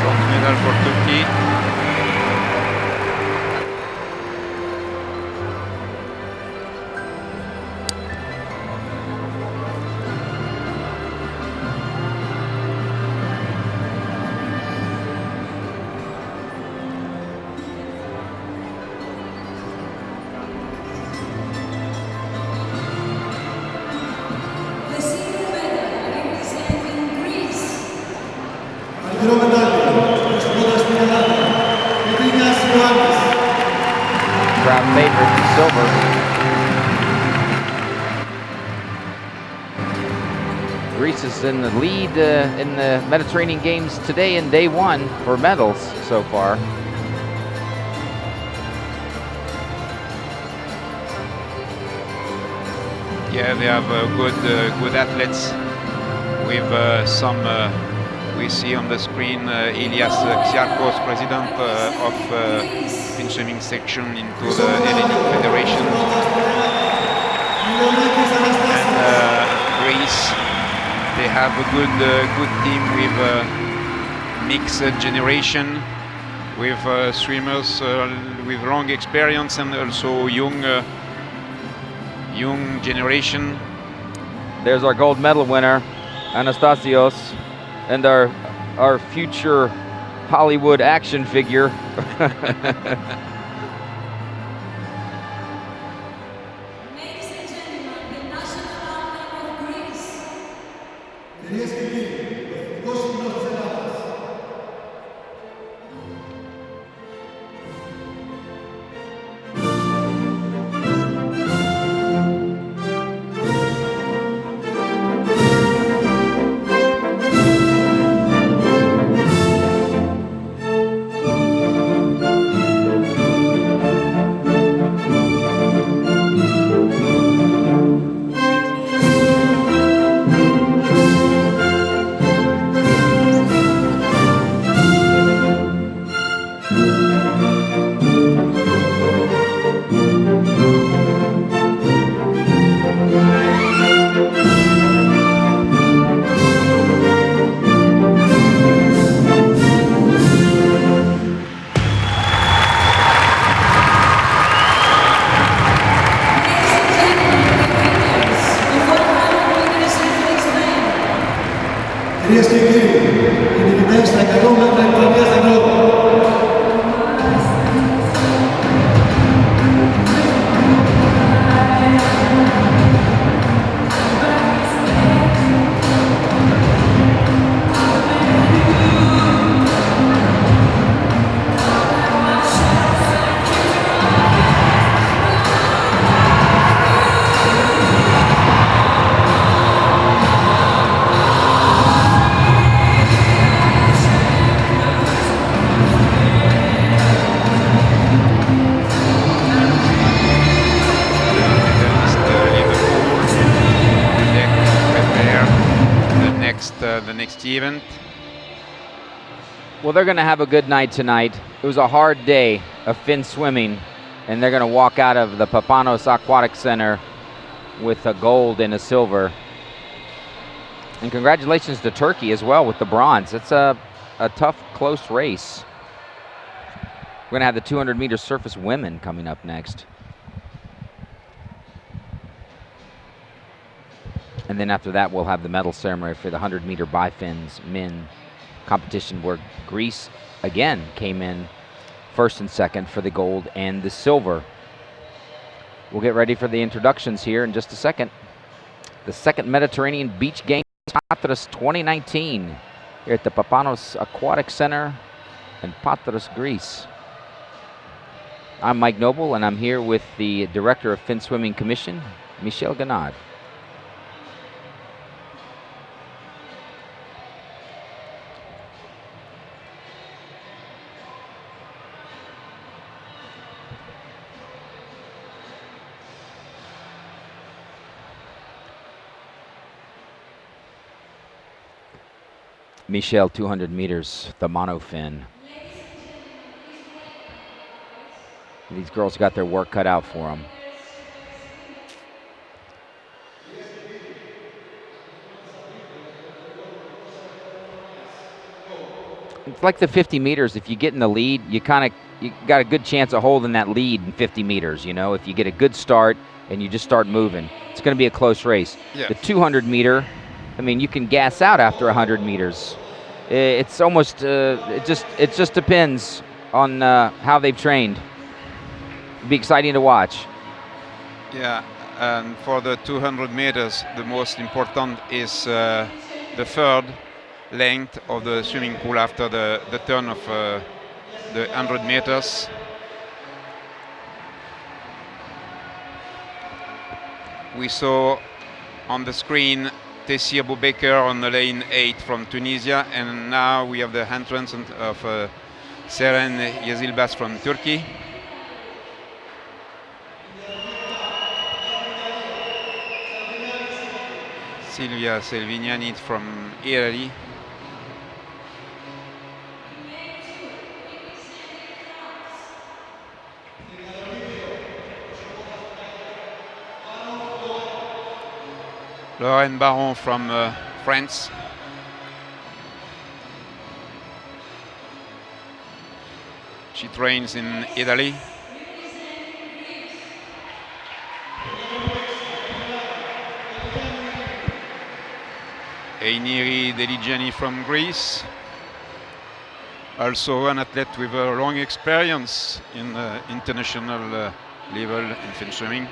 Bronze medal for Turkey. The silver medal representing Greece. Αργυρό μετάλλιο, προσωπώντας την Ελλάδα, Πετρίνας Ιωάννης. Crowd favorite, silver. Greece is in the lead in the Mediterranean Games today in day one for medals so far. Yeah, they have good athletes with some. We see on the screen Ilias Xiarkos, president of Finswimming section into the Hellenic Federation, and Greece. They have a good team with mixed generation, with swimmers with long experience and also young generation. There's our gold medal winner, Anastasios, and our future Hollywood action figure. Ladies and gentlemen, the national anthem of Greece. Κυρίες και κύριοι, οι νικητές στα 100 μέτρα επιφανείας στην Ευρώπη. The next event. Well, they're going to have a good night tonight. It was a hard day of Finswimming, and they're going to walk out of the Papanos Aquatic Center with a gold and a silver. And congratulations to Turkey as well with the bronze. It's a tough, close race. We're going to have the 200-meter surface women coming up next. And then after that, we'll have the medal ceremony for the 100-meter bi-fins men competition, where Greece again came in first and second for the gold and the silver. We'll get ready for the introductions here in just a second. The second Mediterranean Beach Games Patras 2019 here at the Papanos Aquatic Center in Patras, Greece. I'm Mike Noble, and I'm here with the Director of Finswimming Commission, Michel Ganad. Michel, 200 meters, the monofin. These girls got their work cut out for them. It's like the 50 meters. If you get in the lead, you got a good chance of holding that lead in 50 meters. You know, if you get a good start and you just start moving, it's going to be a close race. Yeah. The 200 meter, I mean, you can gas out after 100 meters. It's almost, it just depends on how they've trained. It'll be exciting to watch. Yeah, and for the 200 meters, the most important is the third length of the swimming pool after the turn of the 100 meters. We saw on the screen Tessia Boubaker on the lane 8 from Tunisia, and now we have the entrance of Seren Yezilbas from Turkey. Silvia Selvignani from Italy. Lorraine Baron from France. She trains in Italy. Einiri Deligeni from Greece. Also an athlete with a long experience in international level in Finswimming.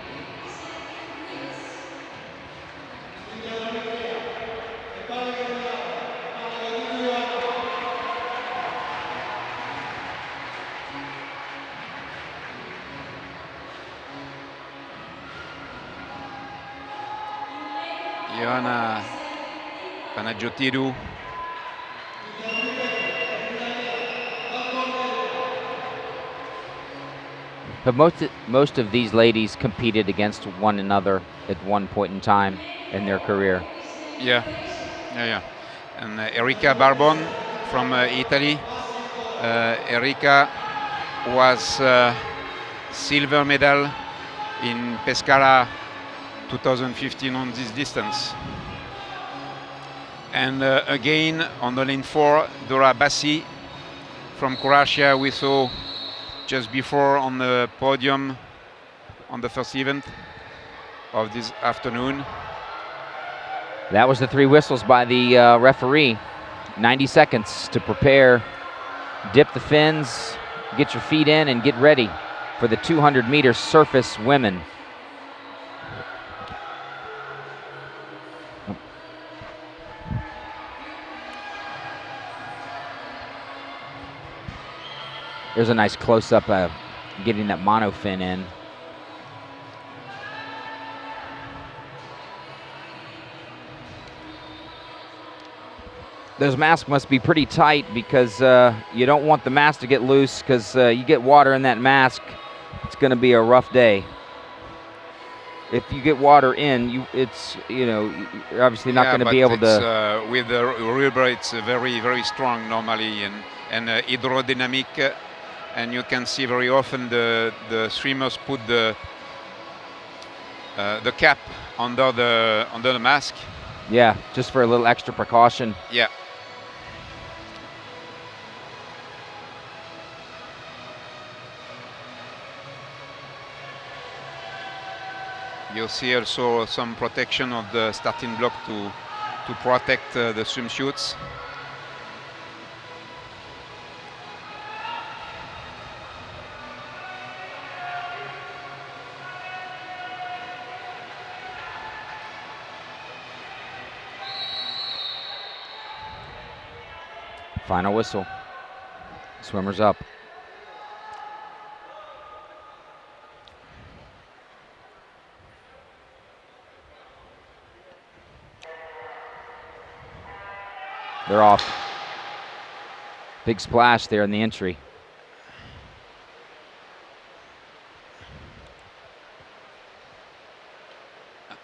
Ioana Panagiotidu. But most of these ladies competed against one another at one point in time in their career. Yeah. And Erika Barbon from Italy. Erika was silver medal in Pescara 2015 on this distance. And again on the lane 4, Dora Bassi from Croatia, we saw just before on the podium on the first event of this afternoon. That was the 3 whistles by the referee. 90 seconds to prepare, dip the fins, get your feet in, and get ready for the 200-meter surface women. There's a nice close-up of getting that monofin in. Those masks must be pretty tight because you don't want the mask to get loose, because you get water in that mask, it's going to be a rough day. If you get water in, you're obviously not going to be able to. With the rubber, it's very, very strong normally and hydrodynamic, and you can see very often the swimmers put the cap under the mask. Yeah, just for a little extra precaution. Yeah. You'll see also some protection of the starting block to protect the swimsuits. Final whistle. Swimmers up. They're off. Big splash there in the entry.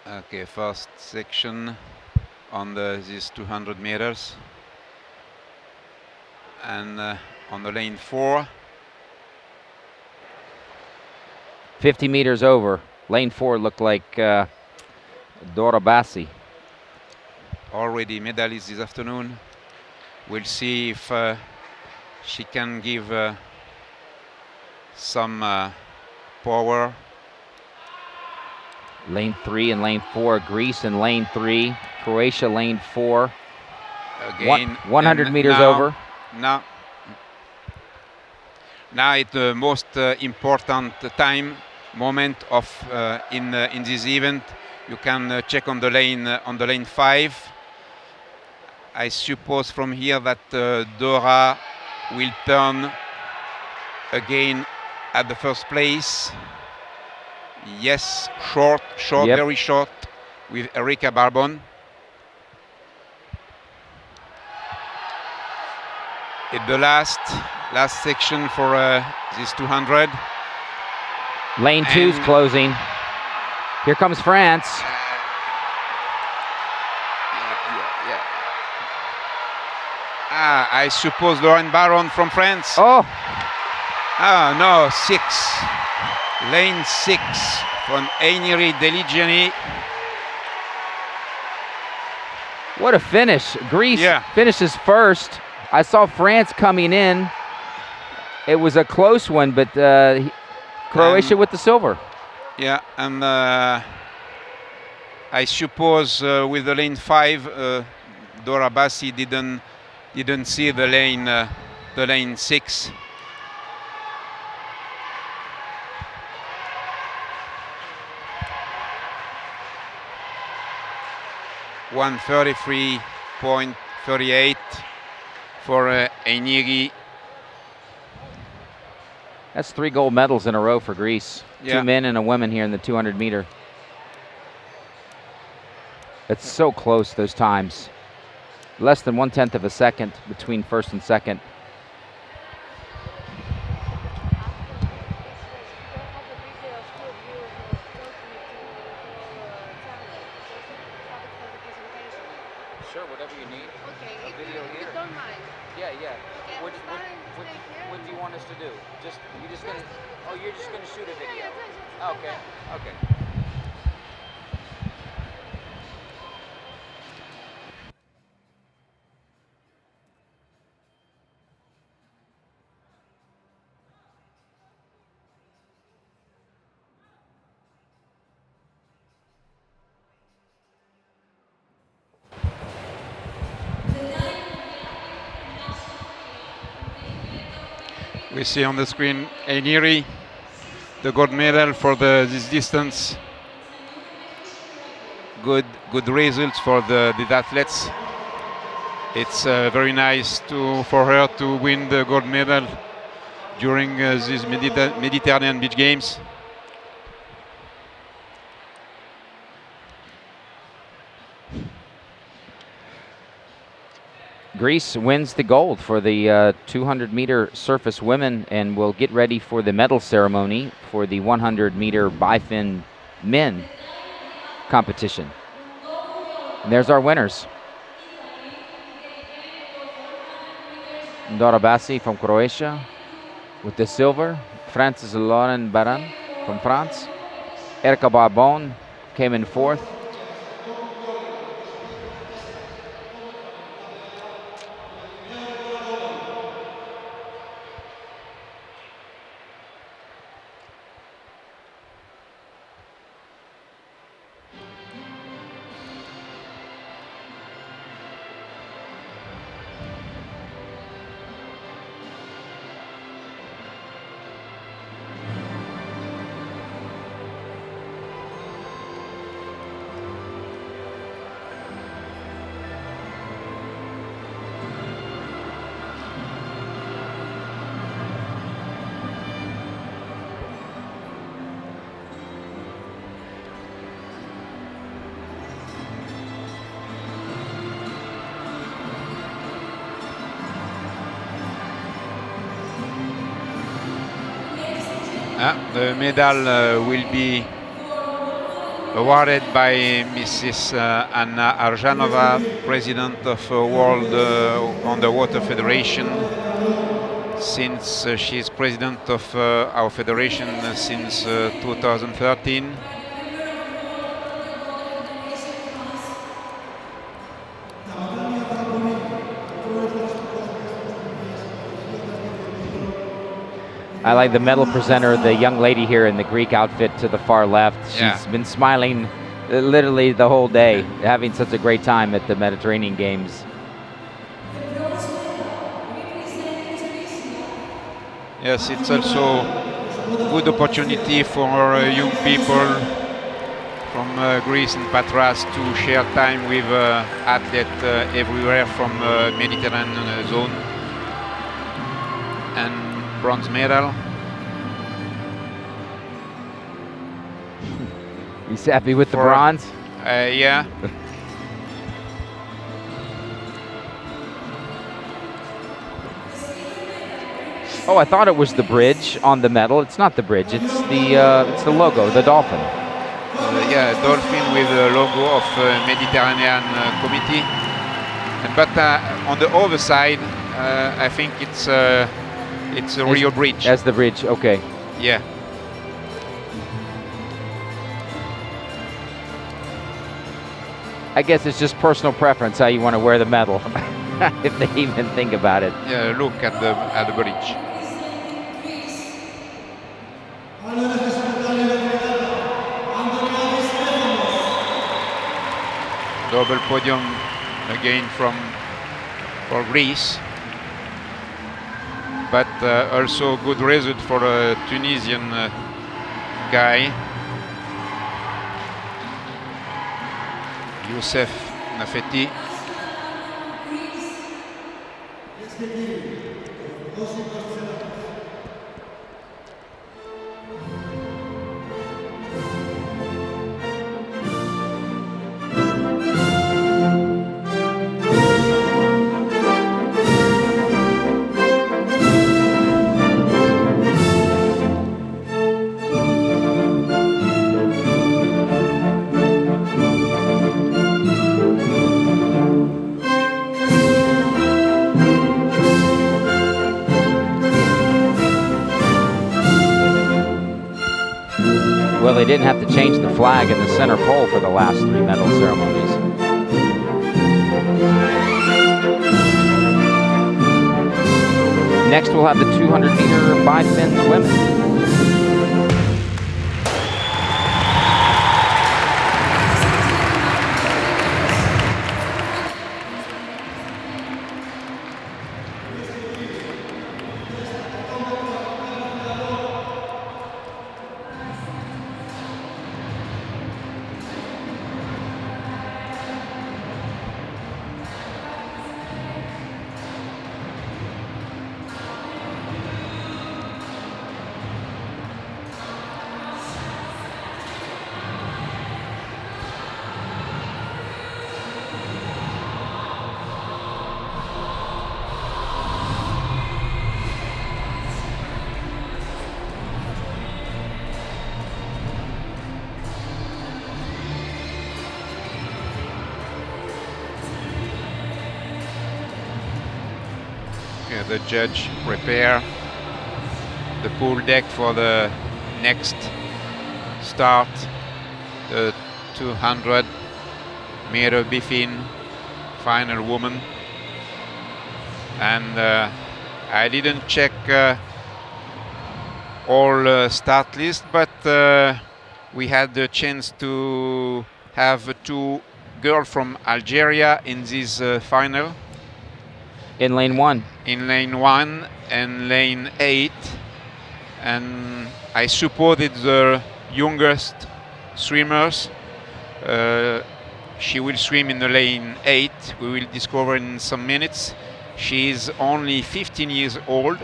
Okay, first section on these 200 meters. And on the lane 4. 50 meters over. Lane 4 looked like Dora Bassi. Already medalist this afternoon. We'll see if she can give some power. Lane 3 and lane 4. Greece in lane 3. Croatia lane 4. Again, 100 meters now, over. Now it's the most important moment of in this event. You can check on the lane 5. I suppose from here that Dora will turn again at the first place. Yes, short, Yep. Very short with Erika Barbon. It's the last section for this 200. Lane 2's closing. Here comes France. I suppose Lorraine Baron from France. Oh, No, 6. Lane 6 from Einiri Deligeni. What a finish. Greece Yeah. finishes first. I saw France coming in. It was a close one, but Croatia with the silver. Yeah, and I suppose with the lane 5, Dora Bassi didn't see the lane 6. .133.38 for Einiri. That's 3 gold medals in a row for Greece. Yeah. 2 men and a woman here in the 200 meter. It's so close, those times. Less than 1/10 of a second between first and second. Sure, whatever you need. Okay, A if video you here? don't mind. Yeah, yeah. Okay, What, it's what, fine, what, stay here. what do you want us to do? You're just gonna, oh, you're just gonna shoot a video. Okay, okay. We see on the screen Einiri, the gold medal for this distance. Good results for the athletes. It's very nice for her to win the gold medal during these Mediterranean Beach Games. Greece wins the gold for the 200-meter surface women, and will get ready for the medal ceremony for the 100-meter bifin men competition. And there's our winners. Dora Bassi from Croatia with the silver. Francis Lauren Baran from France. Erika Barbon came in 4th. The medal will be awarded by Mrs. Anna Arjanova, President of World Underwater Federation, since she's President of our federation since 2013. I like the medal presenter, the young lady here in the Greek outfit to the far left. She's been smiling literally the whole day, having such a great time at the Mediterranean Games. Yes, it's also a good opportunity for young people from Greece and Patras to share time with athletes everywhere from Mediterranean zone. And bronze medal. He's happy with the bronze? Yeah. Oh, I thought it was the bridge on the medal. It's not the bridge. It's the logo, the dolphin. Yeah, dolphin with the logo of Mediterranean Committee. But on the other side, I think it's a real bridge. As the bridge, okay. Yeah. I guess it's just personal preference how you want to wear the medal, if they even think about it. Yeah, look at the bridge. Double podium again for Greece, but also good result for a Tunisian guy, Youssef Nafeti. Well, they didn't have to change the flag in the center pole for the last 3 medal ceremonies. Next, we'll have the 200-meter by Finswimming. Okay, the judge prepare the pool deck for the next start, the 200-meter biffin final woman. And I didn't check all start list, but we had the chance to have 2 girls from Algeria in this final. In lane 1. In lane 1 and lane 8, and I supported the youngest swimmers. She will swim in the lane 8. We will discover in some minutes. She is only 15 years old,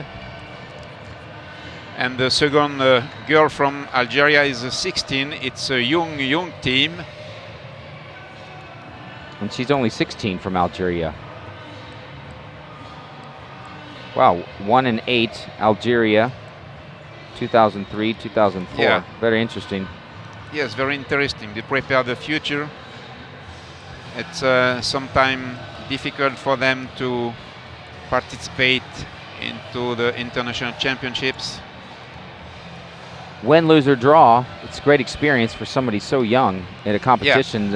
and the second girl from Algeria is 16. It's a young team, And she's only 16 from Algeria. Wow, 1 and 8, Algeria, 2003, 2004. Yeah. Very interesting. Yes, very interesting. They prepare the future. It's sometimes difficult for them to participate into the international championships. Win, lose, or draw, it's a great experience for somebody so young at a competition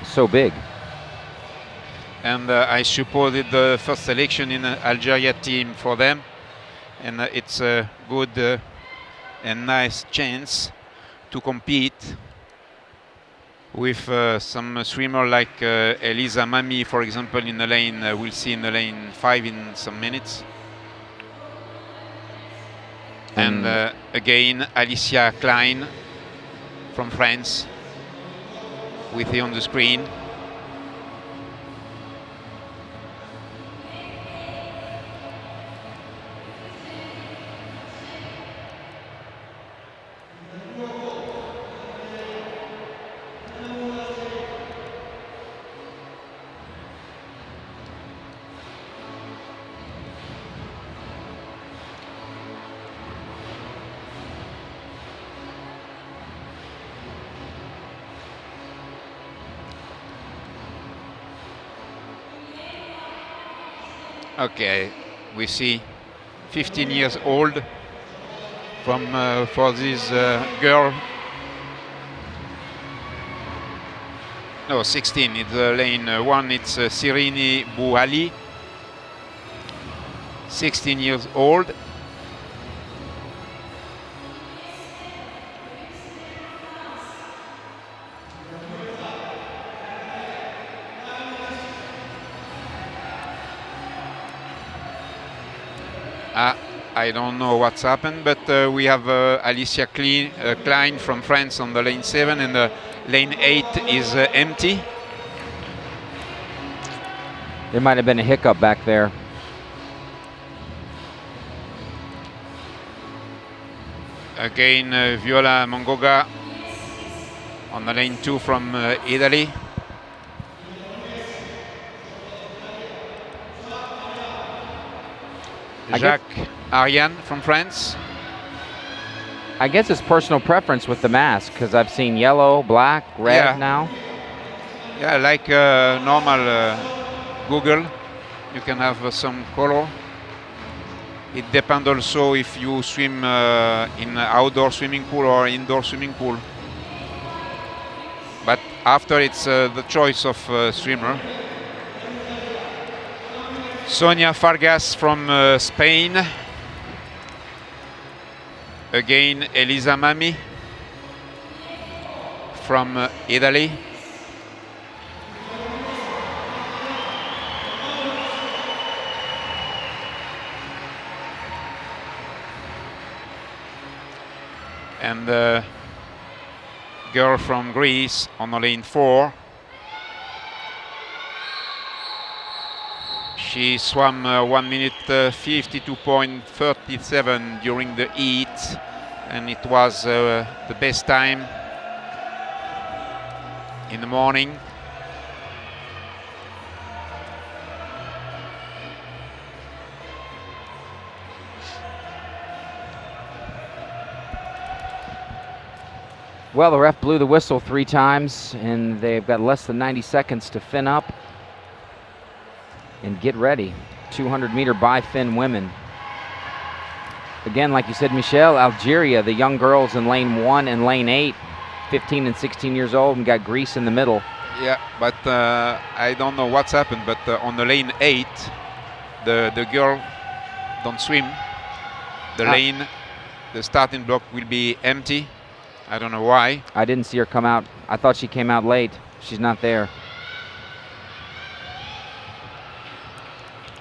so big. And I supported the first selection in the Algeria team for them, and it's a good and nice chance to compete with some swimmer like Elisa Mami, for example, in the lane. We'll see in the lane 5 in some minutes. And again, Alicia Klein from France, with you on the screen. Okay, we see 15 years old from for this girl. No, 16. It's lane 1. It's Sirini Bouhali, 16 years old. I don't know what's happened, but we have Alicia Klein from France on the lane 7, and lane 8 is empty. There might have been a hiccup back there. Again, Viola Mongoga on the lane 2 from Italy. Jacques Ariane from France. I guess it's personal preference with the mask, because I've seen yellow, black, red now. Yeah, like normal Google, you can have some color. It depends also if you swim in outdoor swimming pool or indoor swimming pool. But after it's the choice of swimmer. Sonia Fargas from Spain. Again, Elisa Mami from Italy. And the girl from Greece on the lane 4. She swam 1 minute 52.37 during the heat, and it was the best time in the morning. Well, the ref blew the whistle 3 times, and they've got less than 90 seconds to fin up and get ready. 200-meter by Finn women. Again, like you said, Michel, Algeria, the young girls in lane 1 and lane 8, 15 and 16 years old, and got Greece in the middle. Yeah, but I don't know what's happened, but on the lane 8, the girl don't swim. The lane, the starting block will be empty. I don't know why. I didn't see her come out. I thought she came out late. She's not there.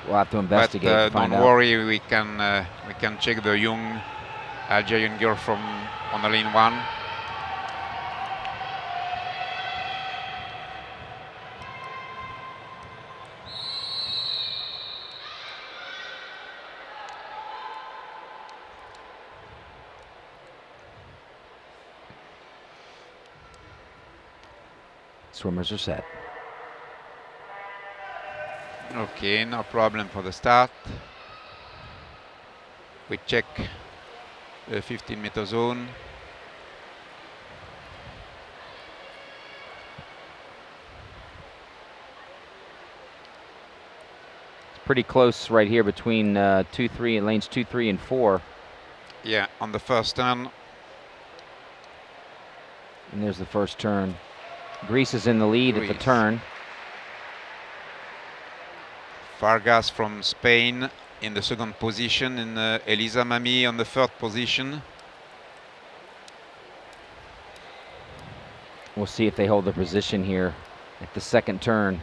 We'll have to investigate and find out. Don't worry, we can check the young Algerian girl from on the lane 1. Swimmers are set. Okay, no problem for the start. We check the 15-meter zone. It's pretty close right here between 2-3 and lanes 2, 3, and 4. Yeah, on the first turn. And there's the first turn. Greece is in the lead at the turn. Fargas from Spain in the second position, and Elisa Mami on the third position. We'll see if they hold the position here at the second turn.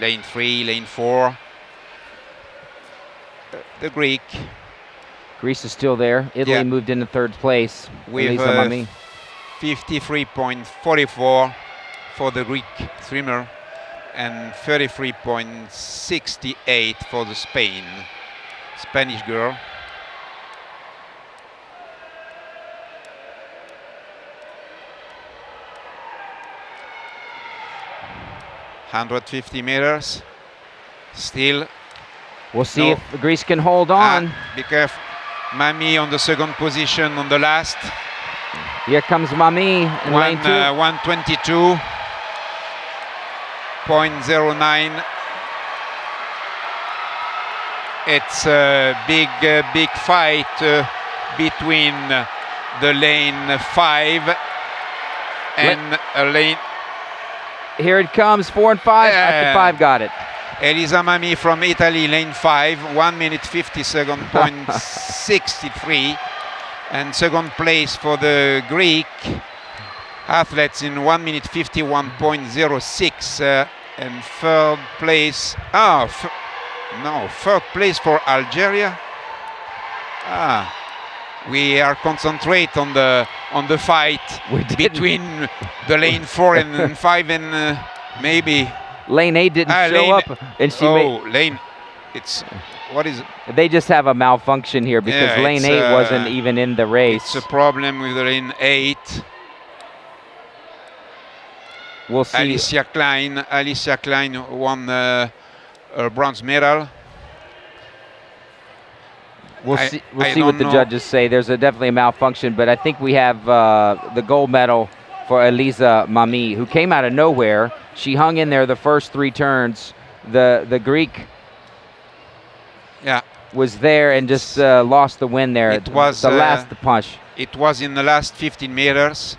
Lane 3, lane 4. The Greek. Greece is still there. Italy moved into third place. With 53.44 for the Greek swimmer and 33.68 for the Spanish girl. (150 meters). Still. We'll see if Greece can hold on. Be careful. Mami on the second position on the last. Here comes Mami in lane 2. 122.09. It's a big fight between the lane 5 and lane. Here it comes, 4 and 5. After 5 got it. Elisa Mami from Italy, lane 5, 1 minute 57.63. And second place for the Greek athletes in 1 minute 51.06. And third place, third place for Algeria. We are concentrate on the fight between the lane 4 and 5 and maybe lane 8 didn't show up, and she lane. It's what is it? They just have a malfunction here because lane 8 wasn't even in the race. It's a problem with the lane 8. We'll see. Alicia Klein won a bronze medal. We'll see what the judges say. There's definitely a malfunction, but I think we have the gold medal for Elisa Mami, who came out of nowhere. She hung in there the first 3 turns. The Greek was there and just lost the win there. It was the last push. It was in the last 15 meters.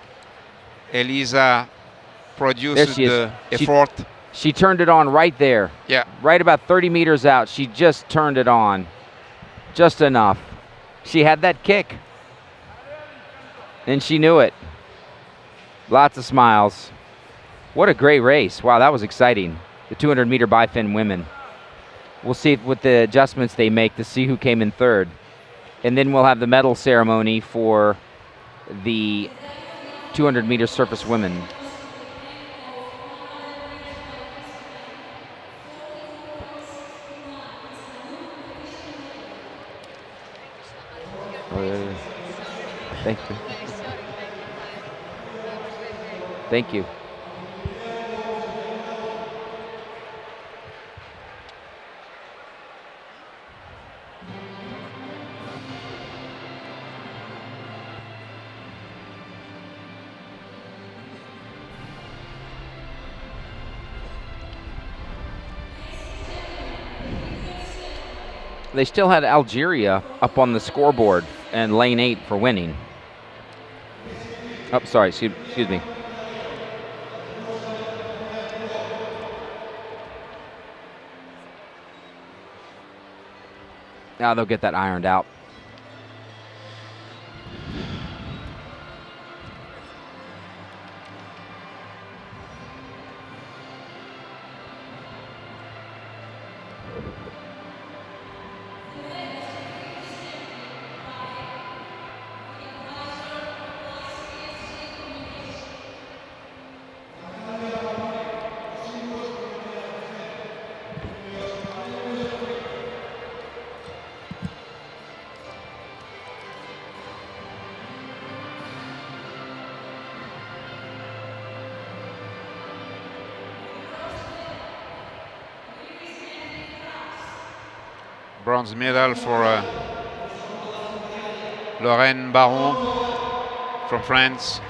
Elisa produced the effort. She turned it on right there. Yeah. Right about 30 meters out. She just turned it on. Just enough. She had that kick. And she knew it. Lots of smiles. What a great race. Wow, that was exciting. The 200-meter bifin women. We'll see what the adjustments they make to see who came in third. And then we'll have the medal ceremony for the 200-meter surface women. Thank you. Thank you. They still had Algeria up on the scoreboard and lane 8 for winning. Oh, sorry, excuse me. Now they'll get that ironed out. Bronze medal for Lorraine Baron from France.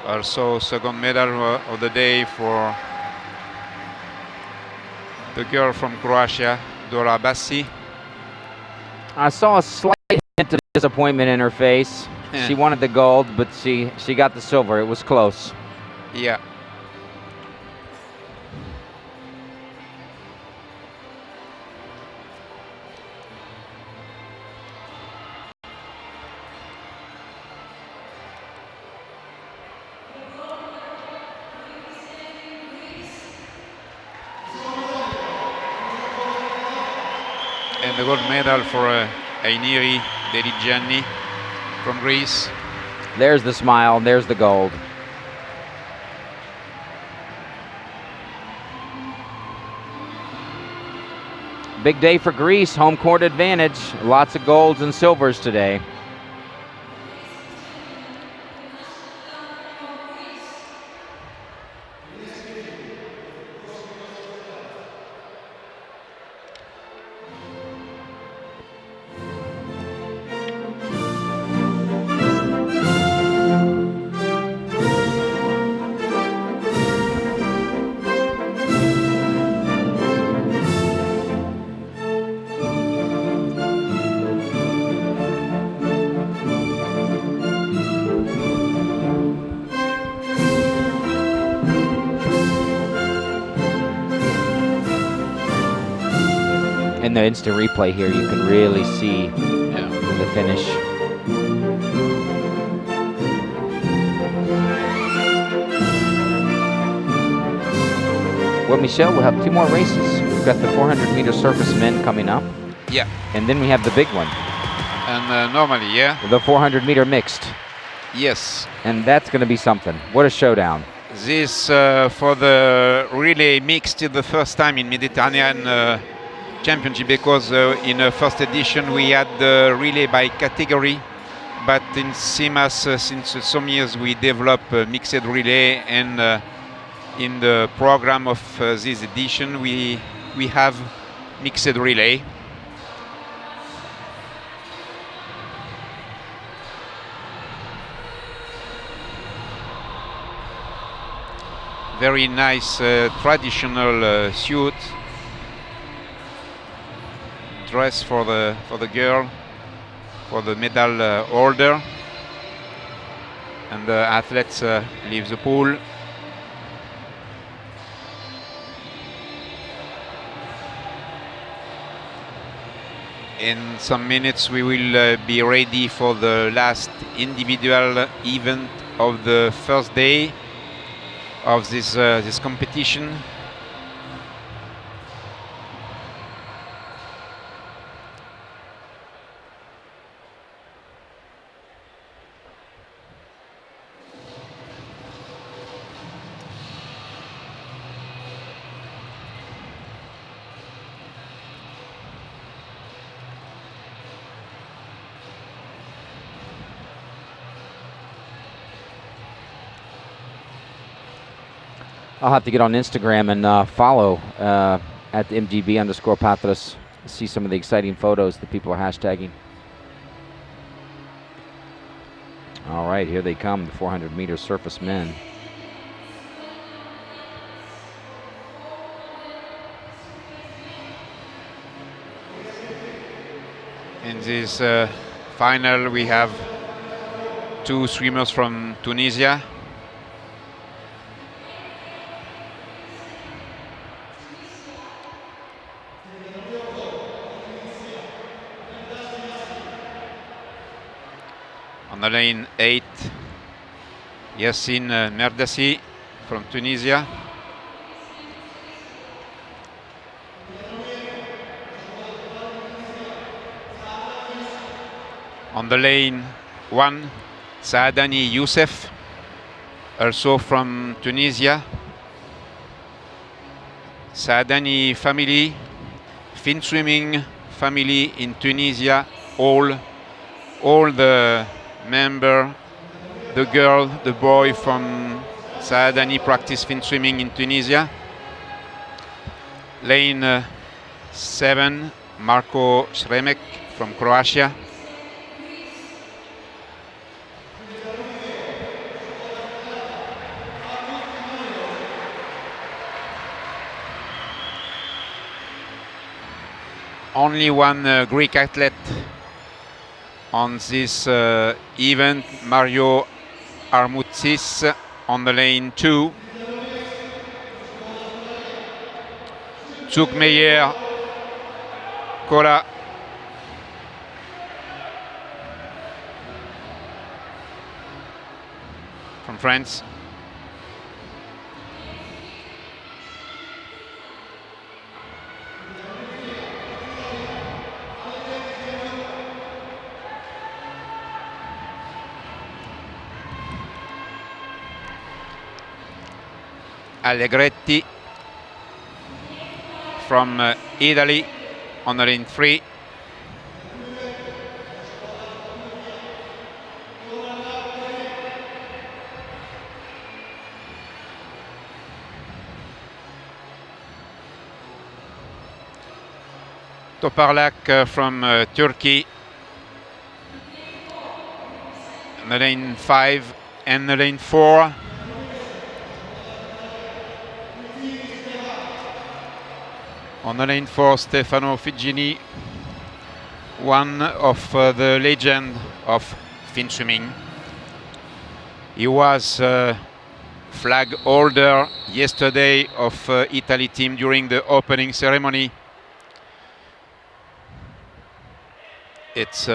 Also second medal of the day for the girl from Croatia, Dora Bassi. I saw a slight hint of disappointment in her face. Yeah. She wanted the gold, but she got the silver. It was close. Yeah. And the gold medal for Ainiri Deligianni from Greece. There's the smile, there's the gold. Big day for Greece, home court advantage. Lots of golds and silvers today. an instant replay here, you can really see the finish. Well, Michel, we'll have 2 more races. We've got the 400-meter surface men coming up. Yeah. And then we have the big one. And normally, yeah. The 400-meter mixed. Yes. And that's going to be something. What a showdown. This for the relay mixed the first time in Mediterranean Championship, because in the first edition we had the relay by category, but in CIMAS since some years we develop mixed relay, and in the program of this edition we have mixed relay. Very nice traditional suit, dress for the girl, for the medal holder, and the athletes leave the pool. In some minutes we will be ready for the last individual event of the first day of this competition. I'll have to get on Instagram and follow at MGB_Patras, see some of the exciting photos that people are hashtagging. All right, here they come, the 400-meter surface men. In this final we have 2 swimmers from Tunisia. On the lane 8, Yassine Merdassi from Tunisia. On the lane 1, Saadani Youssef, also from Tunisia. Saadani family, Finswimming family in Tunisia, all the member, the girl, the boy from Saadani practice Finswimming in Tunisia. Lane 7, Marko Šremek from Croatia. Only one Greek athlete on this event, Mario Armoutsis on the lane 2. Zoukmeyer Kola from France. Allegretti from Italy on the lane 3. Toparlak from Turkey on the lane 5 and the lane 4. On the lane 4, Stefano Figini, one of the legend of Finswimming. He was flag holder yesterday of Italy team during the opening ceremony. It's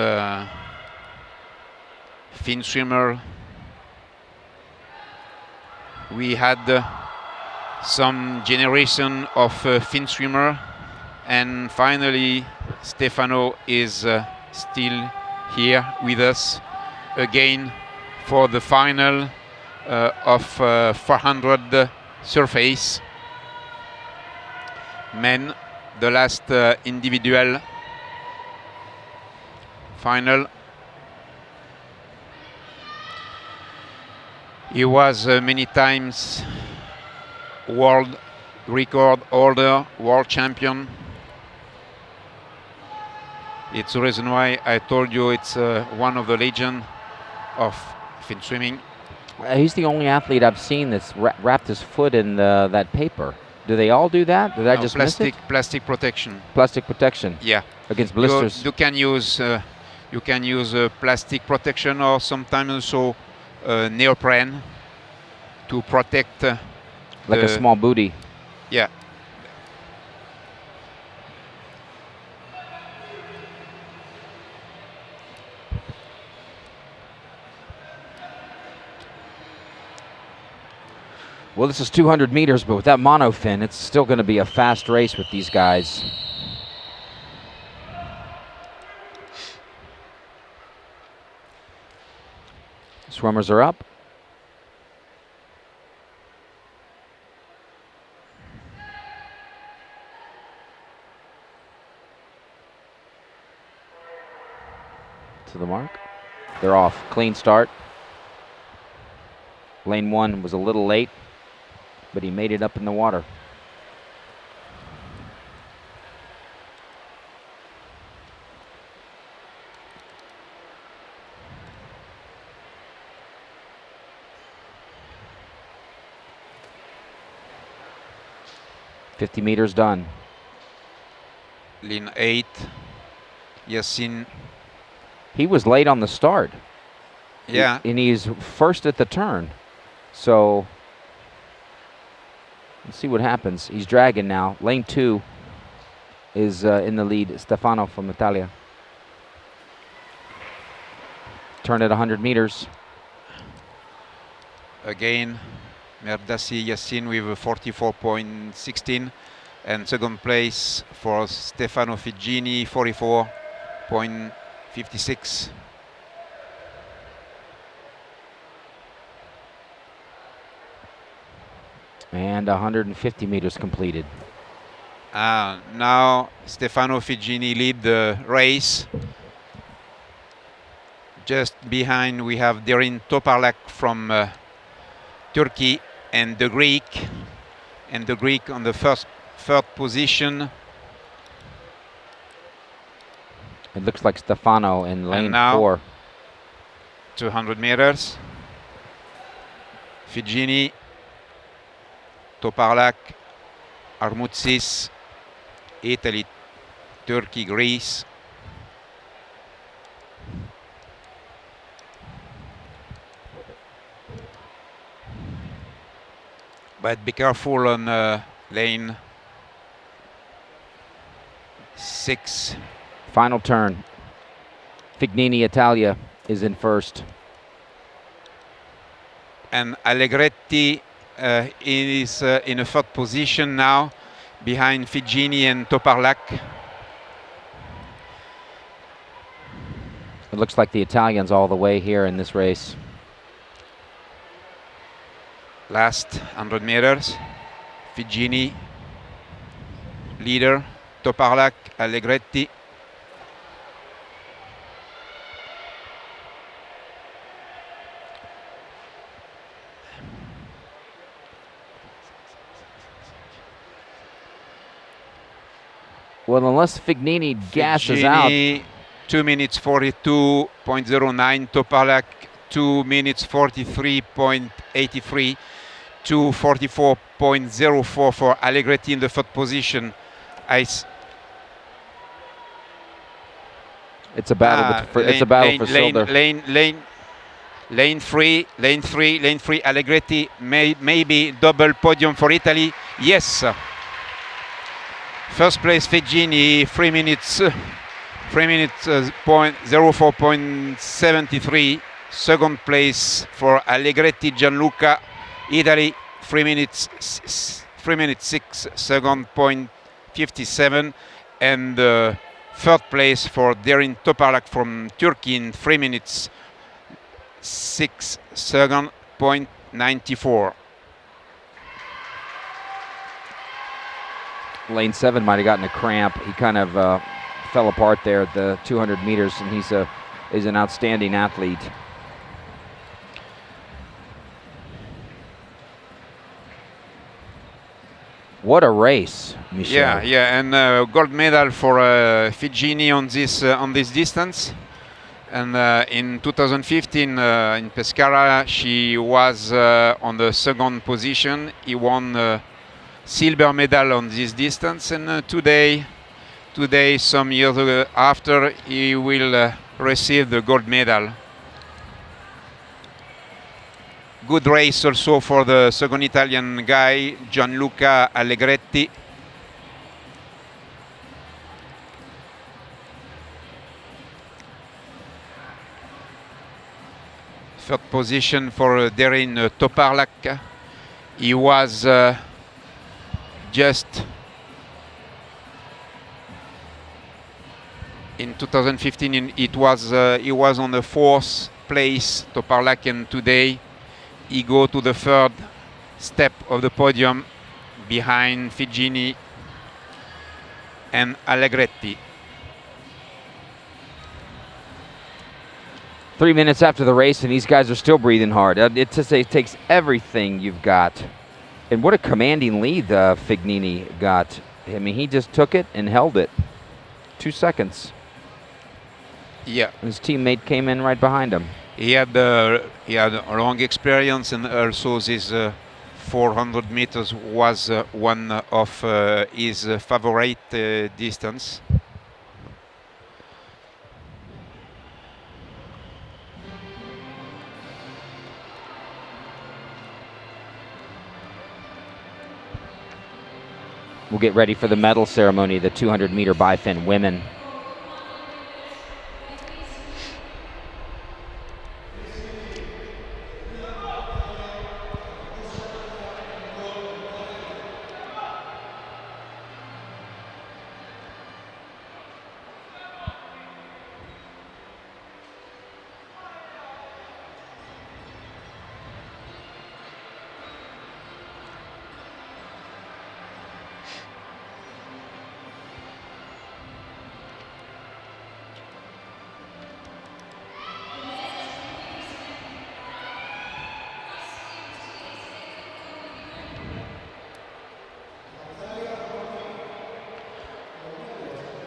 Finswimmer. We had some generation of Finswimmer, and finally Stefano is still here with us again for the final of 400 surface. Men, the last individual final. He was many times world record holder, world champion. It's the reason why I told you it's one of the legends of Finswimming. He's the only athlete I've seen that's wrapped his foot in that paper. Do they all do that? Did I just miss it? Plastic protection. Plastic protection. Yeah. Against blisters. You can use plastic protection, or sometimes also neoprene to protect. Like a small booty. Yeah. Well, this is 200 meters, but with that monofin, it's still going to be a fast race with these guys. Swimmers are up. To the mark. They're off. Clean start. Lane 1 was a little late, but he made it up in the water. "50 meters done." Lane 8, Yassine. He was late on the start. Yeah. And he's first at the turn. So let's see what happens. He's dragging now. Lane 2 is in the lead. Stefano from Italia. Turn at 100 meters. Again, Merdassi Yassine with a 44.16, and second place for Stefano Figini, 44.56. And 150 meters completed. Now Stefano Figini lead the race. Just behind we have Derin Toparlak from Turkey, and the Greek on the third position. It looks like Stefano in lane 4. 200 meters. Figini, Toparlak, Armoutsis, Italy, Turkey, Greece. But be careful on lane 6. Final turn. Fignini Italia is in first. And Allegretti is in a third position now, behind Figini and Toparlak. It looks like the Italians all the way here in this race. Last 100 meters. Figini, leader. Toparlak, Allegretti. Well, unless Fignini gasses out. 2 minutes 42.09. Toparlak 2 minutes 43.83. 2:44.04 for Allegretti in the third position. It's a battle. It's a battle for silver. Lane 3. Allegretti maybe double podium for Italy. Yes. First place Figini, 3 minutes 3 minutes 04.73. Second place for Allegretti Gianluca, Italy, 3 minutes 6 second point 57, and third place for Derin Toparlak from Turkey in 3 minutes 6 second point 94. Lane 7 might have gotten a cramp. He kind of fell apart there at the 200 meters, and he's an outstanding athlete. What a race, Michel. Yeah, and gold medal for Figini on this distance. And in 2015 in Pescara, she was on the second position. He won silver medal on this distance, and today, some years after, he will receive the gold medal. Good race also for the second Italian guy, Gianluca Allegretti. Third position for Derin Toparlak. He was just in 2015. He was on the fourth place, Toparlak, and today he go to the third step of the podium behind Figini and Allegretti. 3 minutes after the race, and these guys are still breathing hard. It takes everything you've got. And what a commanding lead Fignini got. I mean, he just took it and held it. 2 seconds. Yeah. His teammate came in right behind him. He had a long experience, and also this 400 meters was one of his favorite distance. We'll get ready for the medal ceremony, the 200-meter bifin women.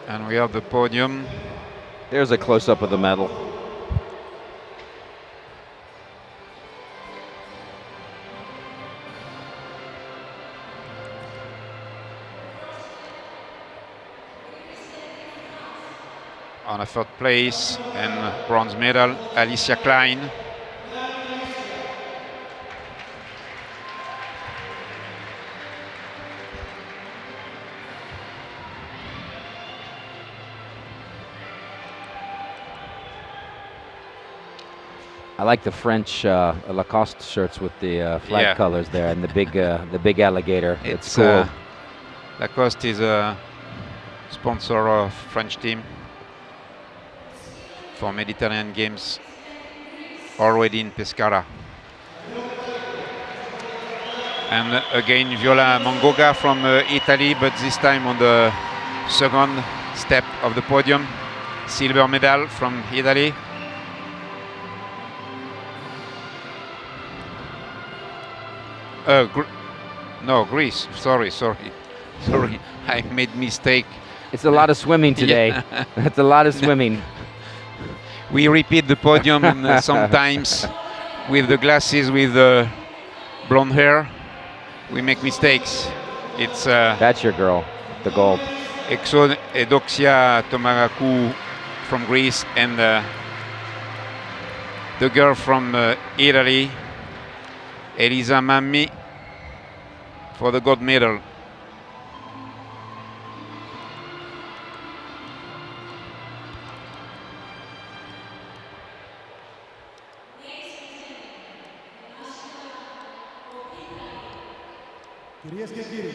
And we have the podium. There's a close-up of the medal. On a third place and bronze medal, Alicia Klein. I like the French Lacoste shirts with the flag colors there and the big alligator. It's cool. Lacoste is a sponsor of French team for Mediterranean Games already in Pescara. And again, Viola Mangoga from Italy, but this time on the second step of the podium. Silver medal from Italy. Greece. Sorry. I made mistake. It's a lot of swimming today. It's a lot of swimming. We repeat the podium and sometimes with the glasses, with the blonde hair, we make mistakes. It's that's your girl, the gold. Eudoxia Tomarakou from Greece and the girl from Italy, Elisa Mammi, for the gold medal. Κυρίες και κύριοι,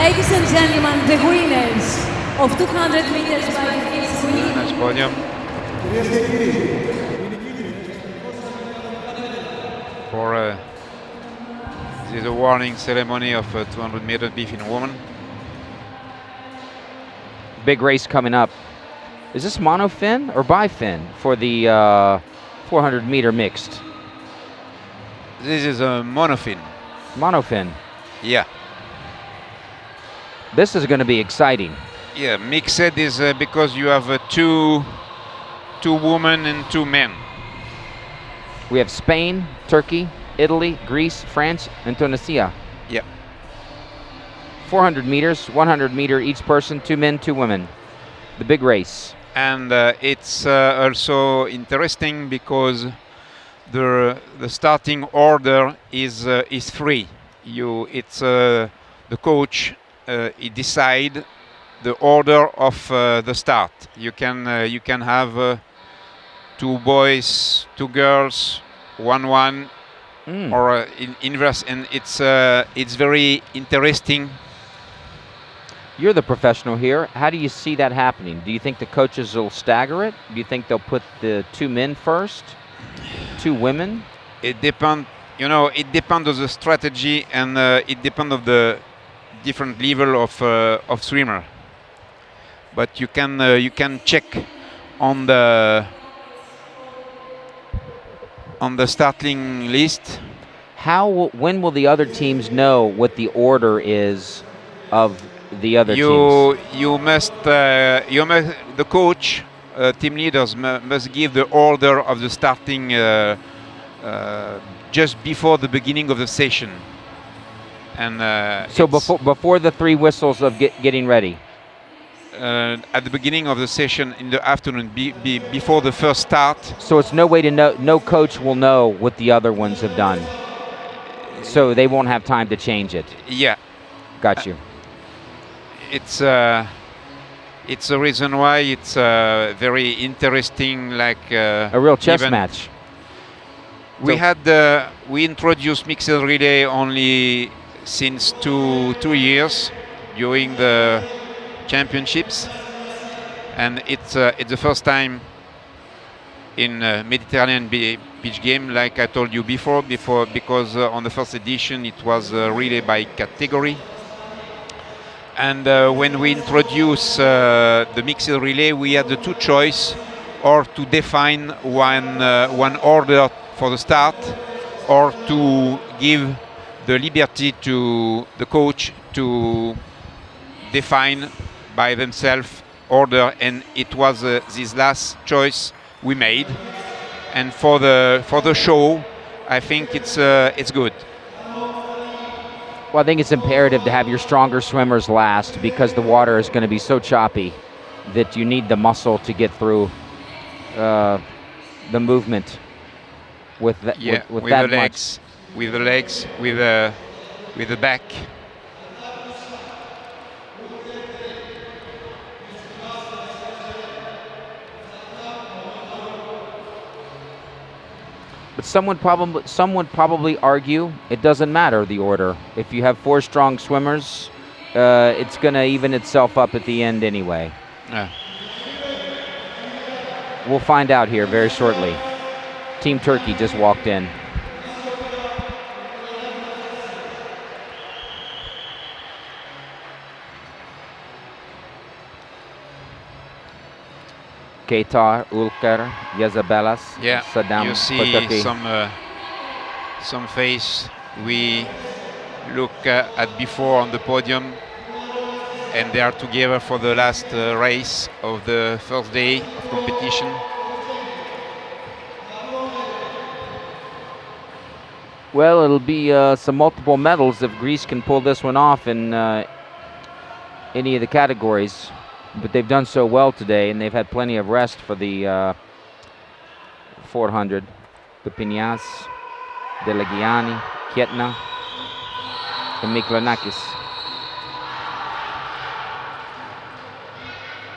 Ladies and gentlemen, the winners of 200 meters by Finswimming. Nice podium. κυρίες και κύριοι, οι νικήτριες For this is a warning ceremony of 200 meter beefing woman. Big race coming up. Is this monofin or bifin for the 400 meter mixed? This is a monofin. Monofin. Yeah. This is going to be exciting. Yeah, mixed is because you have two women and two men. We have Spain, Turkey, Italy, Greece, France, and Tunisia. Yeah. 400 meters, 100 meter each person, 2 men, 2 women. The big race. And it's also interesting because the starting order is free. The coach he decide the order of the start. You can have 2 boys, 2 girls, 1 or in inverse, and it's very interesting. You're the professional here. How do you see that happening? Do you think the coaches will stagger it? Do you think they'll put the 2 men first, 2 women? It depends, it depends on the strategy, and it depends of the different level of swimmer. But you can check on the starting list. When will the other teams know what the order is of the other teams? The coach, team leaders must give the order of the starting just before the beginning of the session. And So before the 3 whistles of getting ready. At the beginning of the session in the afternoon, before the first start. So it's no way to know. No coach will know what the other ones have done. So they won't have time to change it. Yeah. Got you. It's a reason why it's very interesting, like A real chess match. We introduced mixed relay only since two years during the championships, and it's the first time in Mediterranean beach game, like I told you before because on the first edition it was relay by category. And when we introduced the mixed relay, we had the 2 choice, or to define one order for the start, or to give the liberty to the coach to define by themselves order, and it was this last choice we made. And for the show, I think it's good. Well, I think it's imperative to have your stronger swimmers last, because the water is going to be so choppy that you need the muscle to get through the movement with that. Yeah, with with that the much. legs, with the legs, with the back. But some would probably argue it doesn't matter the order. If you have 4 strong swimmers, it's going to even itself up at the end anyway. Yeah. We'll find out here very shortly. Team Turkey just walked in. Keita, Ulker, Yezabelas, Yeah, Saddam you see Pataki. some face we look at before on the podium, and they are together for the last race of the first day of competition. Well, it'll be some multiple medals if Greece can pull this one off in any of the categories. But they've done so well today, and they've had plenty of rest for the 400. Pepinas, Delagiani, Kietna, and Miklanakis.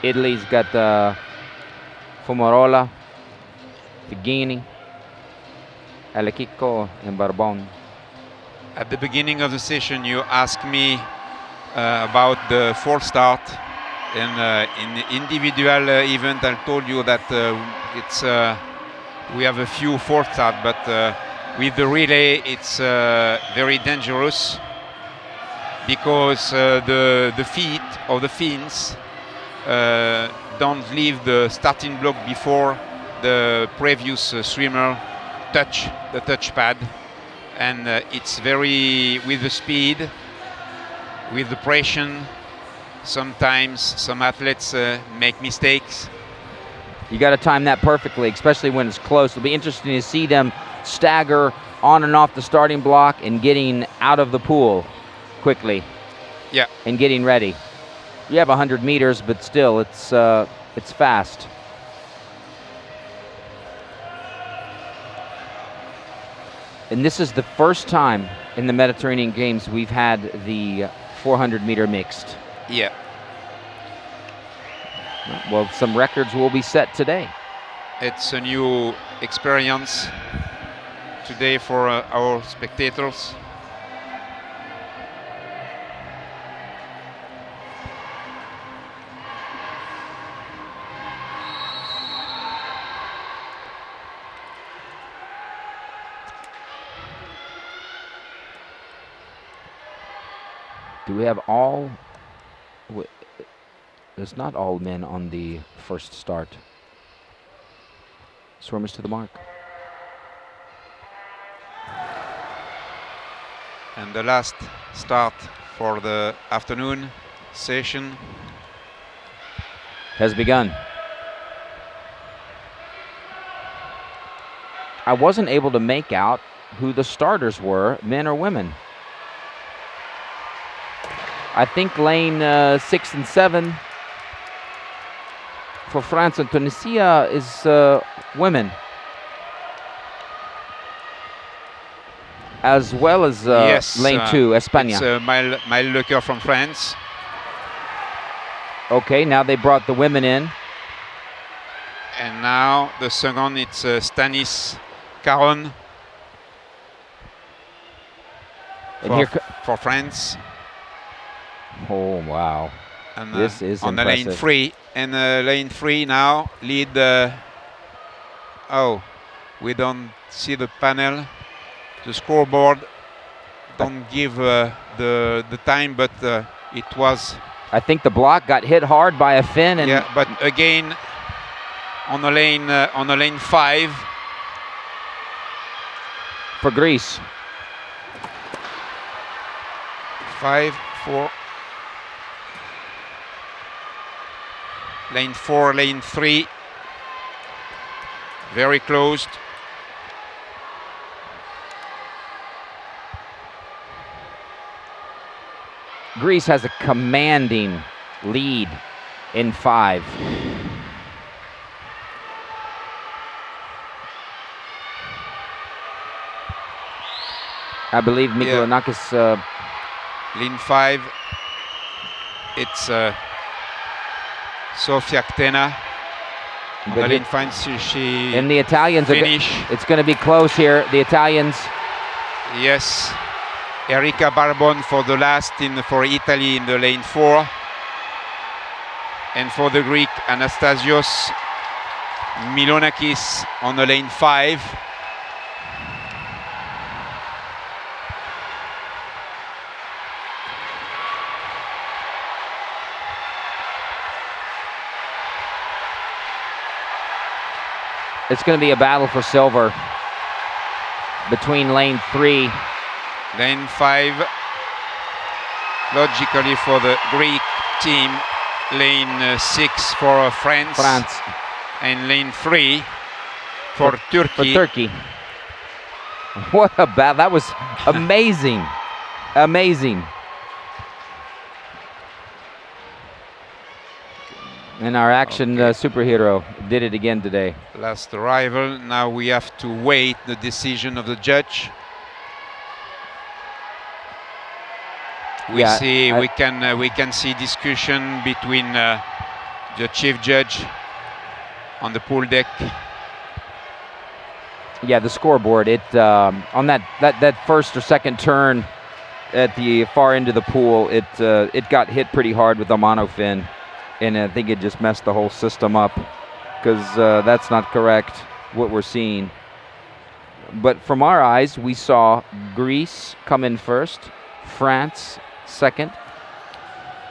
Italy's got Fumarola, Figini, Alekiko, and Barbon. At the beginning of the session, you asked me about the false start. And in the individual event, I told you that we have a few false start, but with the relay, it's very dangerous because the feet of the fins don't leave the starting block before the previous swimmer touch the touchpad, and it's very, with the speed, with the pressure. Sometimes some athletes make mistakes. You got to time that perfectly, especially when it's close. It'll be interesting to see them stagger on and off the starting block and getting out of the pool quickly. Yeah. And getting ready. You have 100 meters, but still, it's fast. And this is the first time in the Mediterranean Games we've had the 400-meter mixed. Yeah. Well, some records will be set today. It's a new experience today for our spectators. Do we have all? There's not all men on the first start. Swimmers to the mark. And the last start for the afternoon session has begun. I wasn't able to make out who the starters were, men or women. I think lane 6 and 7 for France and Tunisia is women, as well as yes, lane 2, España. It's Maël Lecoeur from France. Okay, now they brought the women in. And now the second, it's Stanis Caron for France. Oh, wow. And this is on impressive. the lane 3. And lane 3 now lead. Oh, we don't see the panel. The scoreboard don't give the time, but it was. I think the block got hit hard by a fin, and yeah, but again on the lane 5 for Greece. 5, 4. Lane 4, lane 3, very closed. Greece has a commanding lead in 5. I believe Mykolanakis. Lane 5. It's Sophia Pena. On the lane 5, she and the Italians finish. It's going to be close here. The Italians. Yes. Erika Barbon for the last for Italy in the lane 4. And for the Greek, Anastasios Milonakis on the lane 5. It's going to be a battle for silver between lane 3. Lane 5, logically for the Greek team. Lane 6 for France. And lane 3 for Turkey. For Turkey. What a battle. That was amazing. Amazing. And our action superhero did it again today. Last arrival. Now we have to wait the decision of the judge. We can see discussion between the chief judge on the pool deck. Yeah, the scoreboard. It on that first or second turn at the far end of the pool, it got hit pretty hard with the monofin. And I think it just messed the whole system up because that's not correct, what we're seeing. But from our eyes, we saw Greece come in first, France second,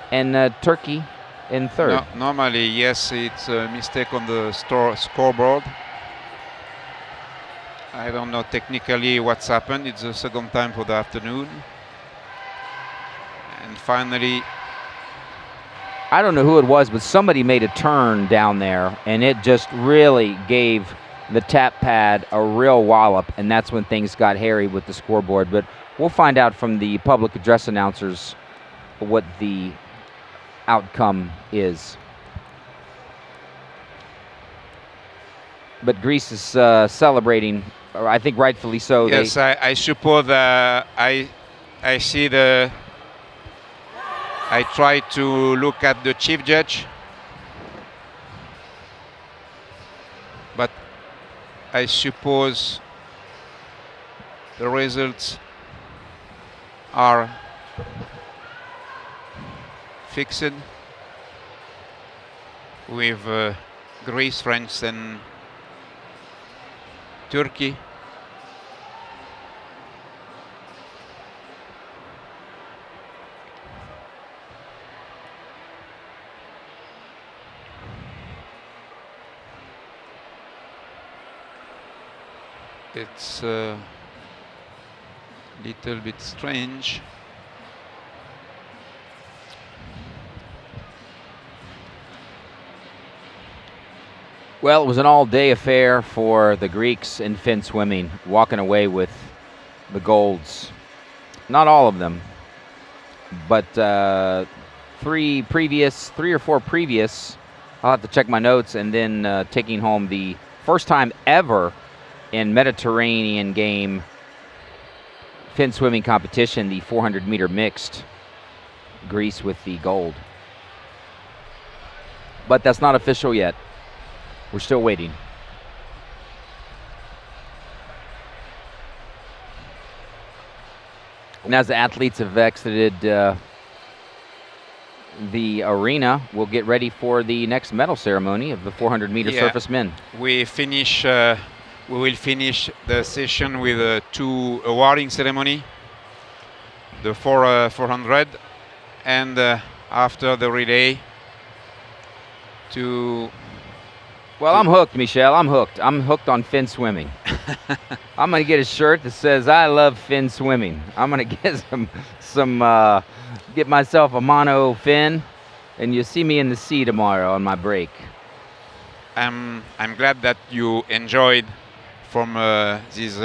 and Turkey in third. No, normally, yes, it's a mistake on the scoreboard. I don't know technically what's happened. It's the second time for the afternoon. And finally, I don't know who it was, but somebody made a turn down there, and it just really gave the tap pad a real wallop, and that's when things got hairy with the scoreboard. But we'll find out from the public address announcers what the outcome is. But Greece is celebrating, or I think rightfully so. Yes, I suppose I see the... I try to look at the chief judge, but I suppose the results are fixed with Greece, France and Turkey. It's a little bit strange. Well, it was an all-day affair for the Greeks in Finswimming, walking away with the golds. Not all of them, but three or four previous, I'll have to check my notes, and then taking home the first time ever in Mediterranean game Finswimming competition, the 400-meter mixed, Greece with the gold. But that's not official yet. We're still waiting. And as the athletes have exited the arena, we'll get ready for the next medal ceremony of the 400-meter surface men. We will finish the session with two awarding ceremony, the 400, and after the relay to... Well, I'm hooked, Michel. I'm hooked. I'm hooked on Finswimming. I'm going to get a shirt that says, "I love Finswimming." I'm going to get get myself a mono fin, and you'll see me in the sea tomorrow on my break. I'm glad that you enjoyed from this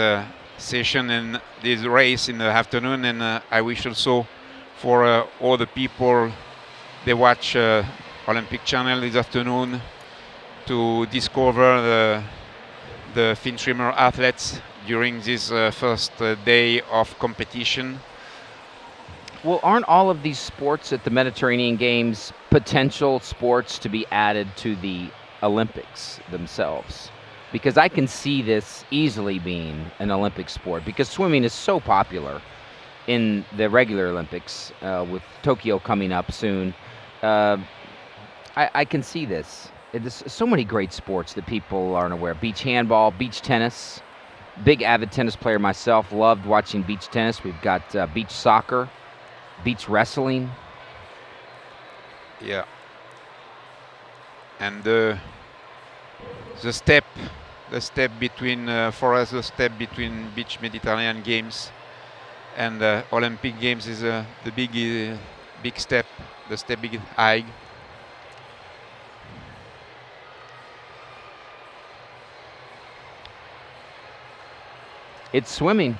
session and this race in the afternoon, and I wish also for all the people they watch Olympic Channel this afternoon to discover the Finswimmer athletes during this first day of competition. Well, aren't all of these sports at the Mediterranean Games potential sports to be added to the Olympics themselves? Because I can see this easily being an Olympic sport, because swimming is so popular in the regular Olympics, with Tokyo coming up soon. I can see this. There's so many great sports that people aren't aware. Beach handball, beach tennis. Big avid tennis player myself. Loved watching beach tennis. We've got beach soccer, beach wrestling. Yeah. And the step between for us, the step between beach Mediterranean Games and Olympic Games is the big step. The step big high. It's swimming.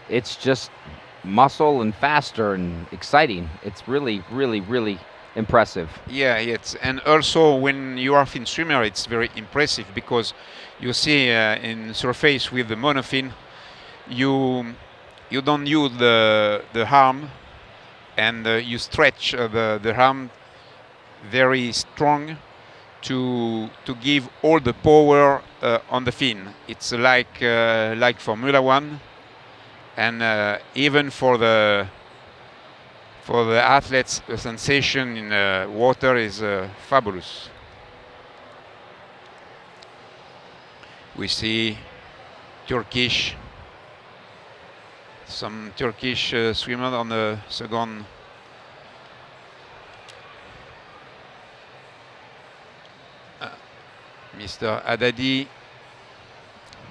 It's just muscle and faster and exciting. It's really, really, really impressive. Yeah, and also when you are fin swimmer, it's very impressive because you see in surface with the monofin, you don't use the arm, and you stretch the arm very strong to give all the power on the fin. It's like Formula One, and even for the athletes, the sensation in water is fabulous. We see some Turkish swimmer on the second. Mr. Haddadi,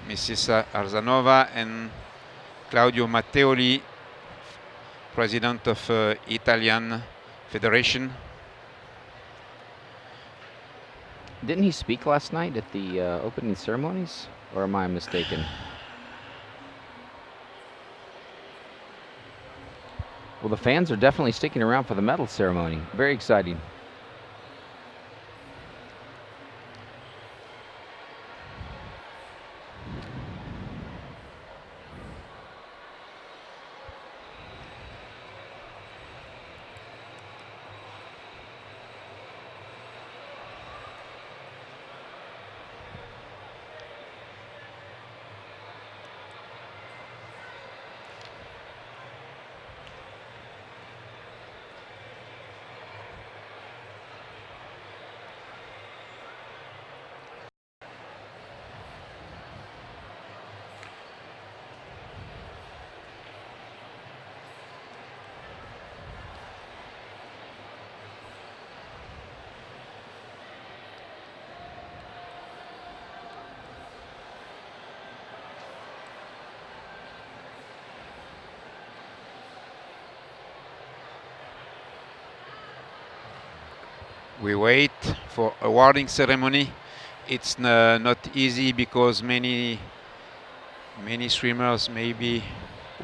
Mrs. Arzanova, and Claudio Matteoli, president of Italian Federation. Didn't he speak last night at the opening ceremonies? Or am I mistaken? Well, the fans are definitely sticking around for the medal ceremony. Very exciting. We wait for awarding ceremony. It's not easy because many swimmers maybe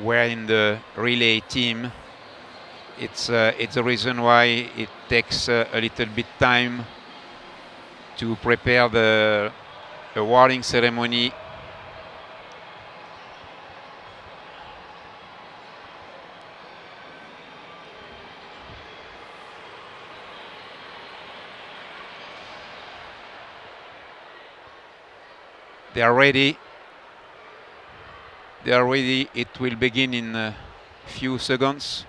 were in the relay team. It's a reason why it takes a little bit time to prepare the awarding ceremony. They are ready. They are ready. It will begin in a few seconds.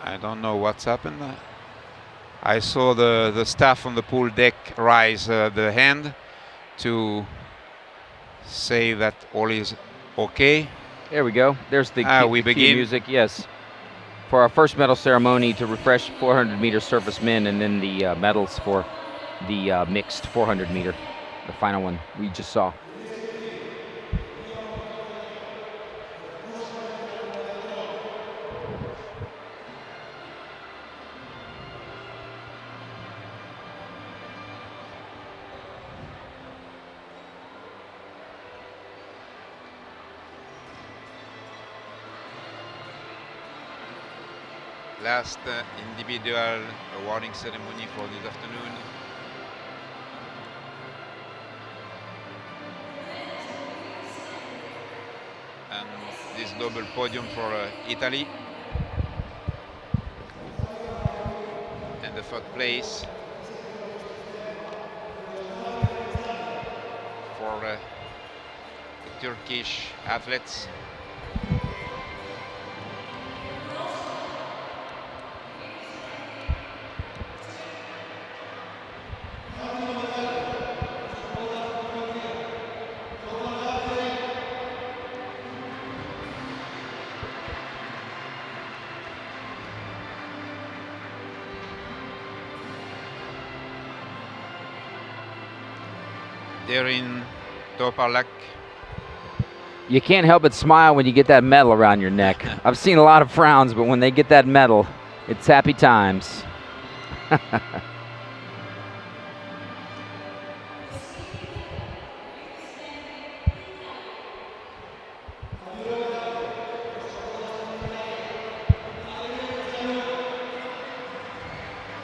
I don't know what's happened. I saw the staff on the pool deck raise the hand to say that all is okay. There we go. There's the We key begin. music, yes. For our first medal ceremony to refresh 400-meter surface men, and then the medals for the mixed 400-meter, the final one we just saw. last individual awarding ceremony for this afternoon. And this double podium for Italy. And the third place for the Turkish athletes. They're in Topalak. You can't help but smile when you get that medal around your neck. I've seen a lot of frowns, but when they get that medal, it's happy times.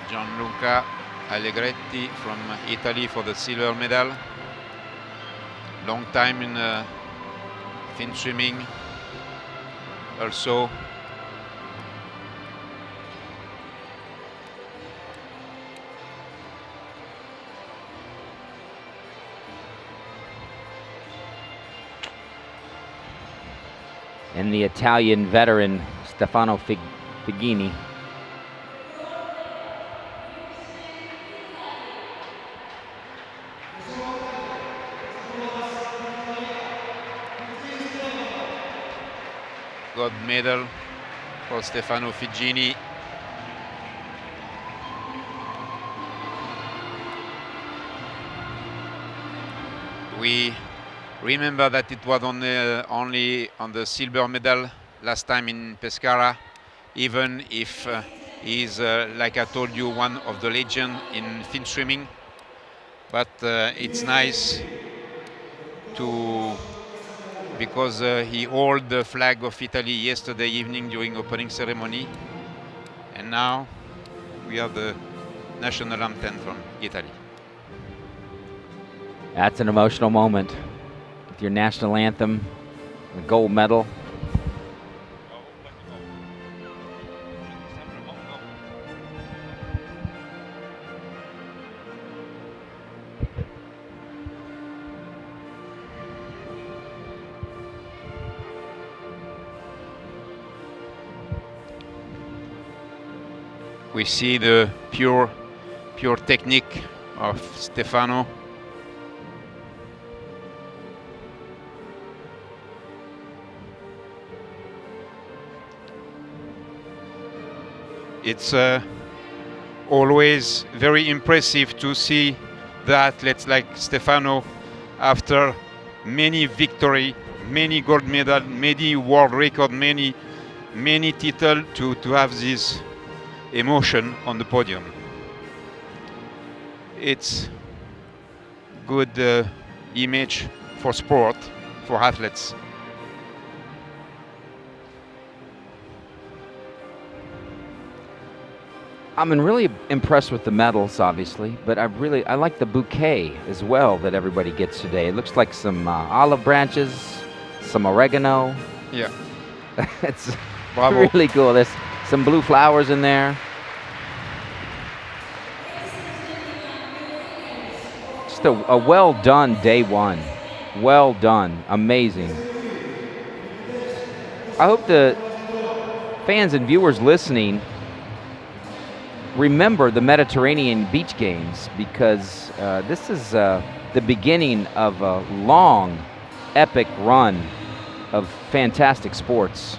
Gianluca Allegretti from Italy for the silver medal. Long time in Finswimming also. And the Italian veteran Stefano Figini. Gold medal for Stefano Figini. We remember that it was only on the silver medal last time in Pescara, even if he's, like I told you, one of the legends in Finswimming. But it's nice to, because he held the flag of Italy yesterday evening during opening ceremony, and now we have the national anthem from Italy. That's an emotional moment. With your national anthem, the gold medal. We see the pure technique of Stefano. It's always very impressive to see the athletes like Stefano, after many victory, many gold medal, many world record, many titles, to have this emotion on the podium. It's good image for sport, for athletes. I'm really impressed with the medals, obviously, but I like the bouquet as well that everybody gets today. It looks like some olive branches, some oregano. Yeah. It's Bravo. really cool. There's some blue flowers in there. Just a well done day one. Well done. Amazing. I hope the fans and viewers listening remember the Mediterranean Beach Games, because this is the beginning of a long, epic run of fantastic sports.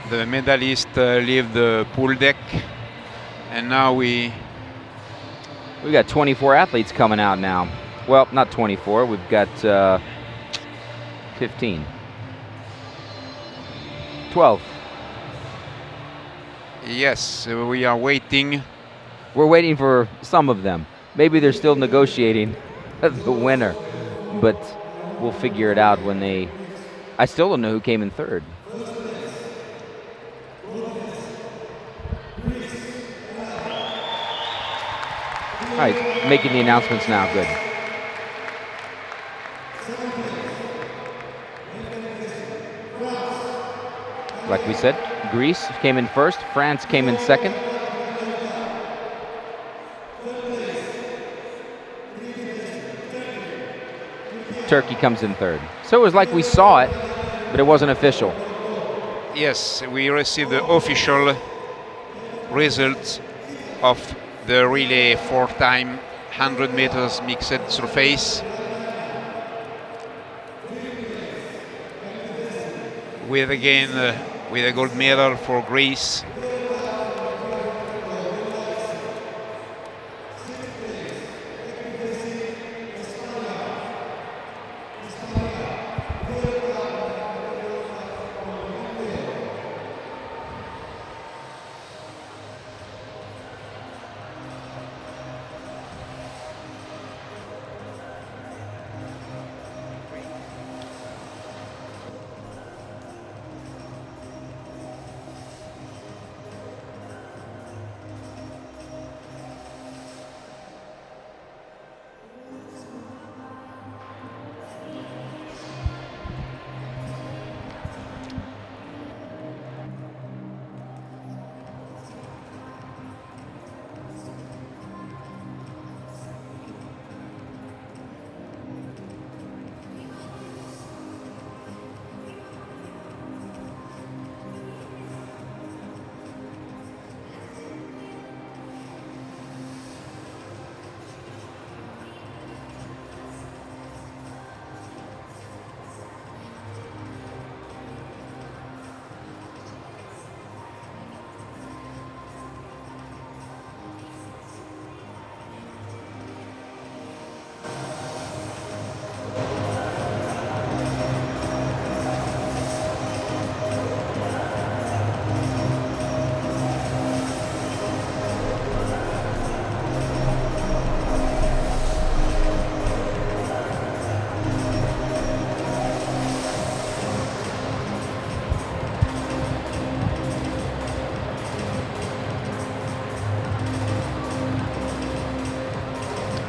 The medalists leave the pool deck, and now we got 24 athletes coming out now. Well, not 24. We've got 15. 12. Yes, we are waiting We're waiting for some of them. Maybe they're still negotiating the winner, but we'll figure it out when they. I still don't know who came in third. All right, making the announcements now. Good. Like we said, Greece came in first, France came in second. Turkey comes in third. So it was like we saw it, but it wasn't official. Yes, we received the official results of the relay 4x 100 meters mixed surface, with again with a gold medal for Greece.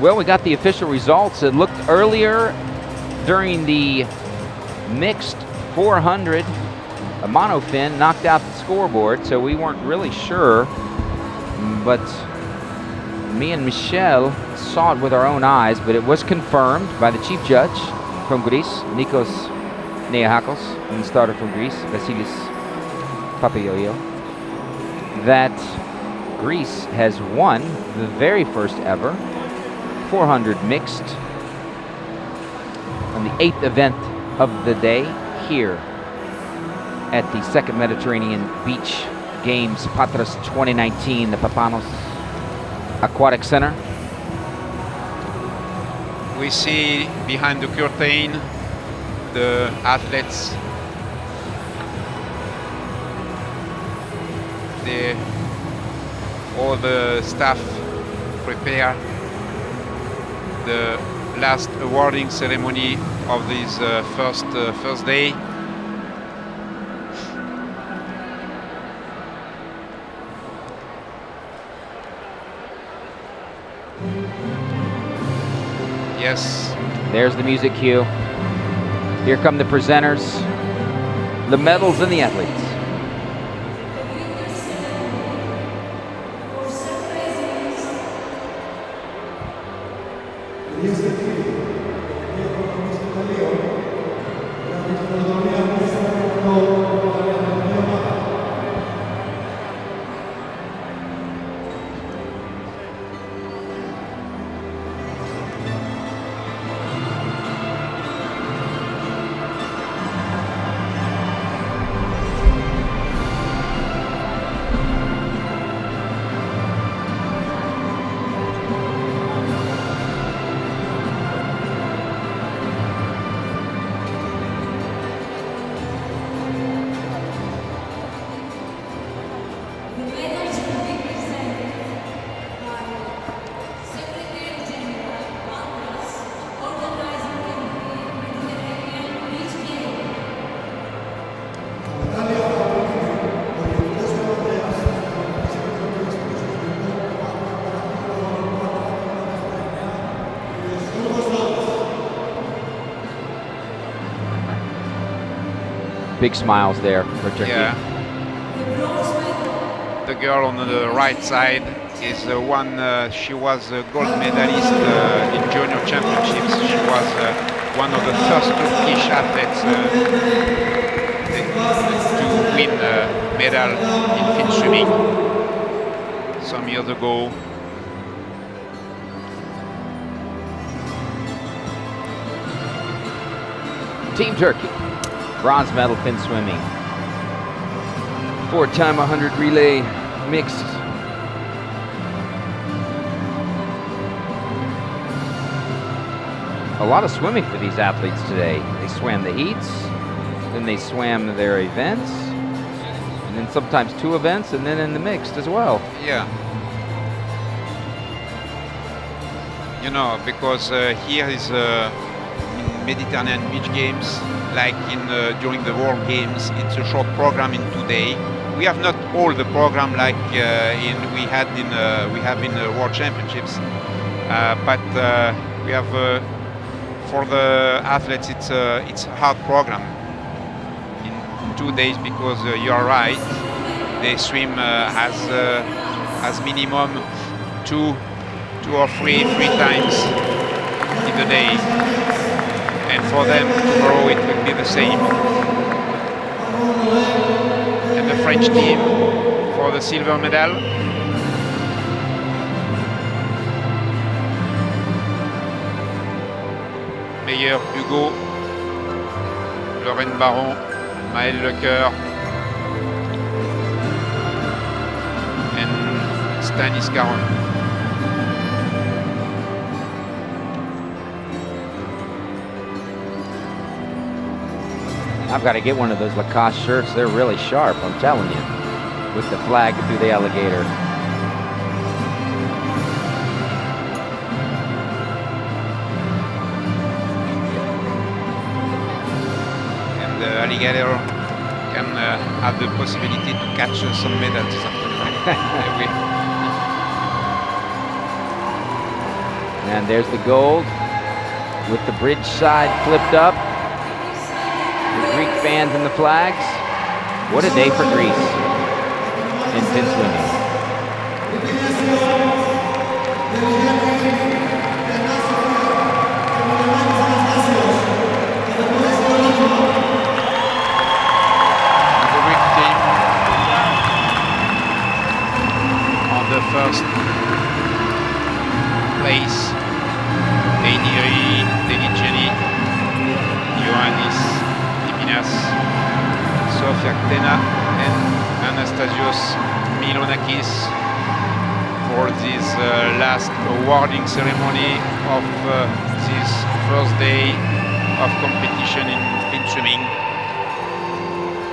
Well, we got the official results. It looked earlier during the mixed 400, a monofin knocked out the scoreboard, so we weren't really sure. But me and Michelle saw it with our own eyes, but it was confirmed by the chief judge from Greece, Nikos Neahakos, and the starter from Greece, Vasilis Papayoyo, that Greece has won the very first ever 400 mixed on the 8th event of the day here at the Second Mediterranean Beach Games Patras 2019, the Papanos Aquatic Center. We see behind the curtain the athletes, all the staff prepare the last awarding ceremony of this first day. Yes. There's the music cue. Here come the presenters, the medals and the athletes. Big smiles there for Turkey. Yeah. The girl on the right side is one. She was a gold medalist in junior championships. She was one of the first Turkish athletes to win a medal in Finswimming some years ago. Team Turkey, bronze medal Finswimming. 4x 100 relay mixed. A lot of swimming for these athletes today. They swam the heats, then they swam their events, and then sometimes 2 events, and then in the mixed as well. Yeah. You know, because here is Mediterranean Beach Games, like during the World Games, it's a short program in 2 days. We have not all the program like we have in the World Championships, but we have for the athletes it's a hard program in 2 days because you are right, they swim as minimum two or three times in the day. And for them, tomorrow it will be the same. And the French team for the silver medal. Meyer, Hugo, Lorraine Baron, Maëlle Lecoeur, and Stanis Caron. I've got to get one of those Lacoste shirts. They're really sharp, I'm telling you, with the flag through the alligator. And the alligator can have the possibility to catch some medals. And there's the gold with the bridge side flipped up. The Greek fans and the flags. What a day for Greece in Finswimming. The Greek team on the first place. Deiniri, Deligeni, Ioannis, Sophia Pena and Anastasios Milonakis for this last awarding ceremony of this first day of competition in Finswimming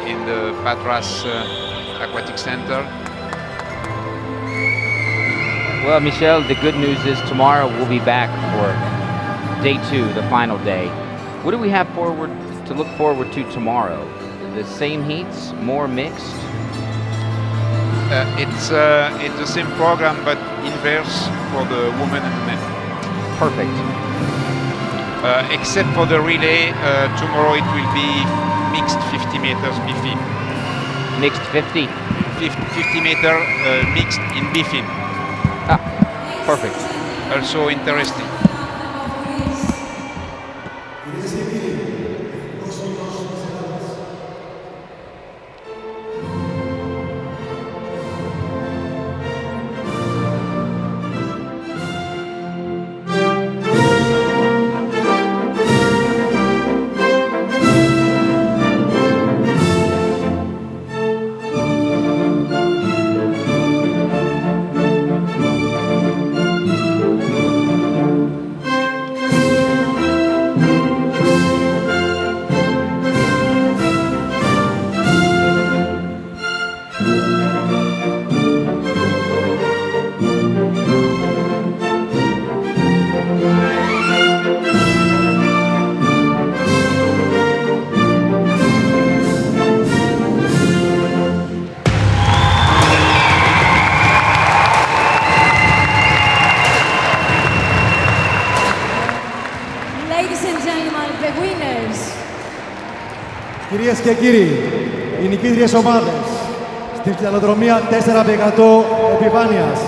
in the Patras Aquatic Center. Well, Michel, the good news is tomorrow we'll be back for day 2, the final day. What do we have to look forward to tomorrow? The same heats, more mixed? It's the same program but inverse for the women and the men. Perfect. Except for the relay, tomorrow it will be mixed 50 meters biffin. Mixed 50? 50 meter mixed in biffin. Ah, perfect. Also interesting. Κυρίες και κύριοι, οι νικήτριες ομάδες στην χιαλοδρομία 4x100 επιφάνειας.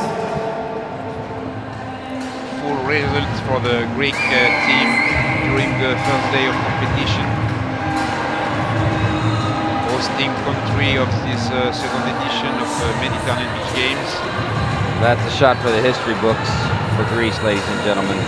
Full results for the Greek team during the first day of competition. Hosting country of this second edition of Mediterranean Beach Games. That's a shot for the history books for Greece, ladies and gentlemen.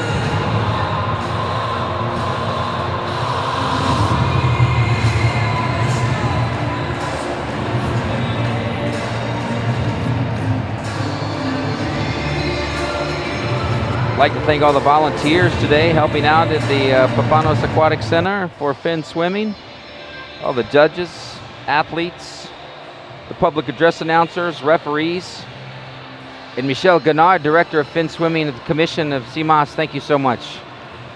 I'd like to thank all the volunteers today helping out at the Papanos Aquatic Center for Finswimming, all the judges, athletes, the public address announcers, referees, and Michel Gannard, Director of Finswimming at the Commission of CMAS. Thank you so much.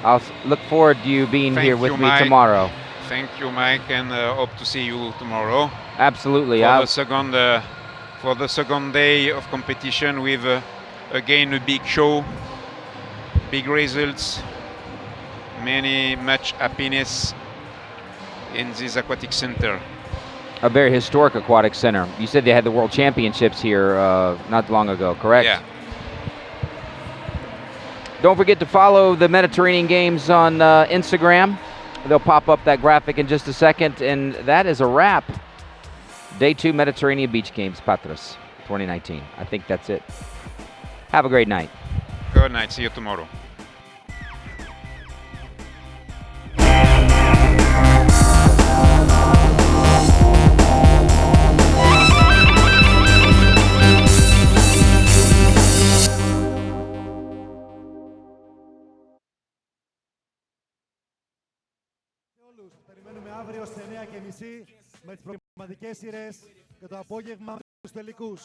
I'll look forward to you being here with me tomorrow. Thank you, Mike, and hope to see you tomorrow. Absolutely. For the second day of competition with again a big show, big results, much happiness in this aquatic center. A very historic aquatic center. You said they had the World Championships here not long ago, correct? Yeah. Don't forget to follow the Mediterranean Games on Instagram. They'll pop up that graphic in just a second, and that is a wrap. Day 2 Mediterranean Beach Games, Patras, 2019. I think that's it. Have a great night. Good night. See you tomorrow. Περιμένουμε αύριο στις 9:30 με τις προγραμματικές σειρές και το απόγευμα στους τελικούς.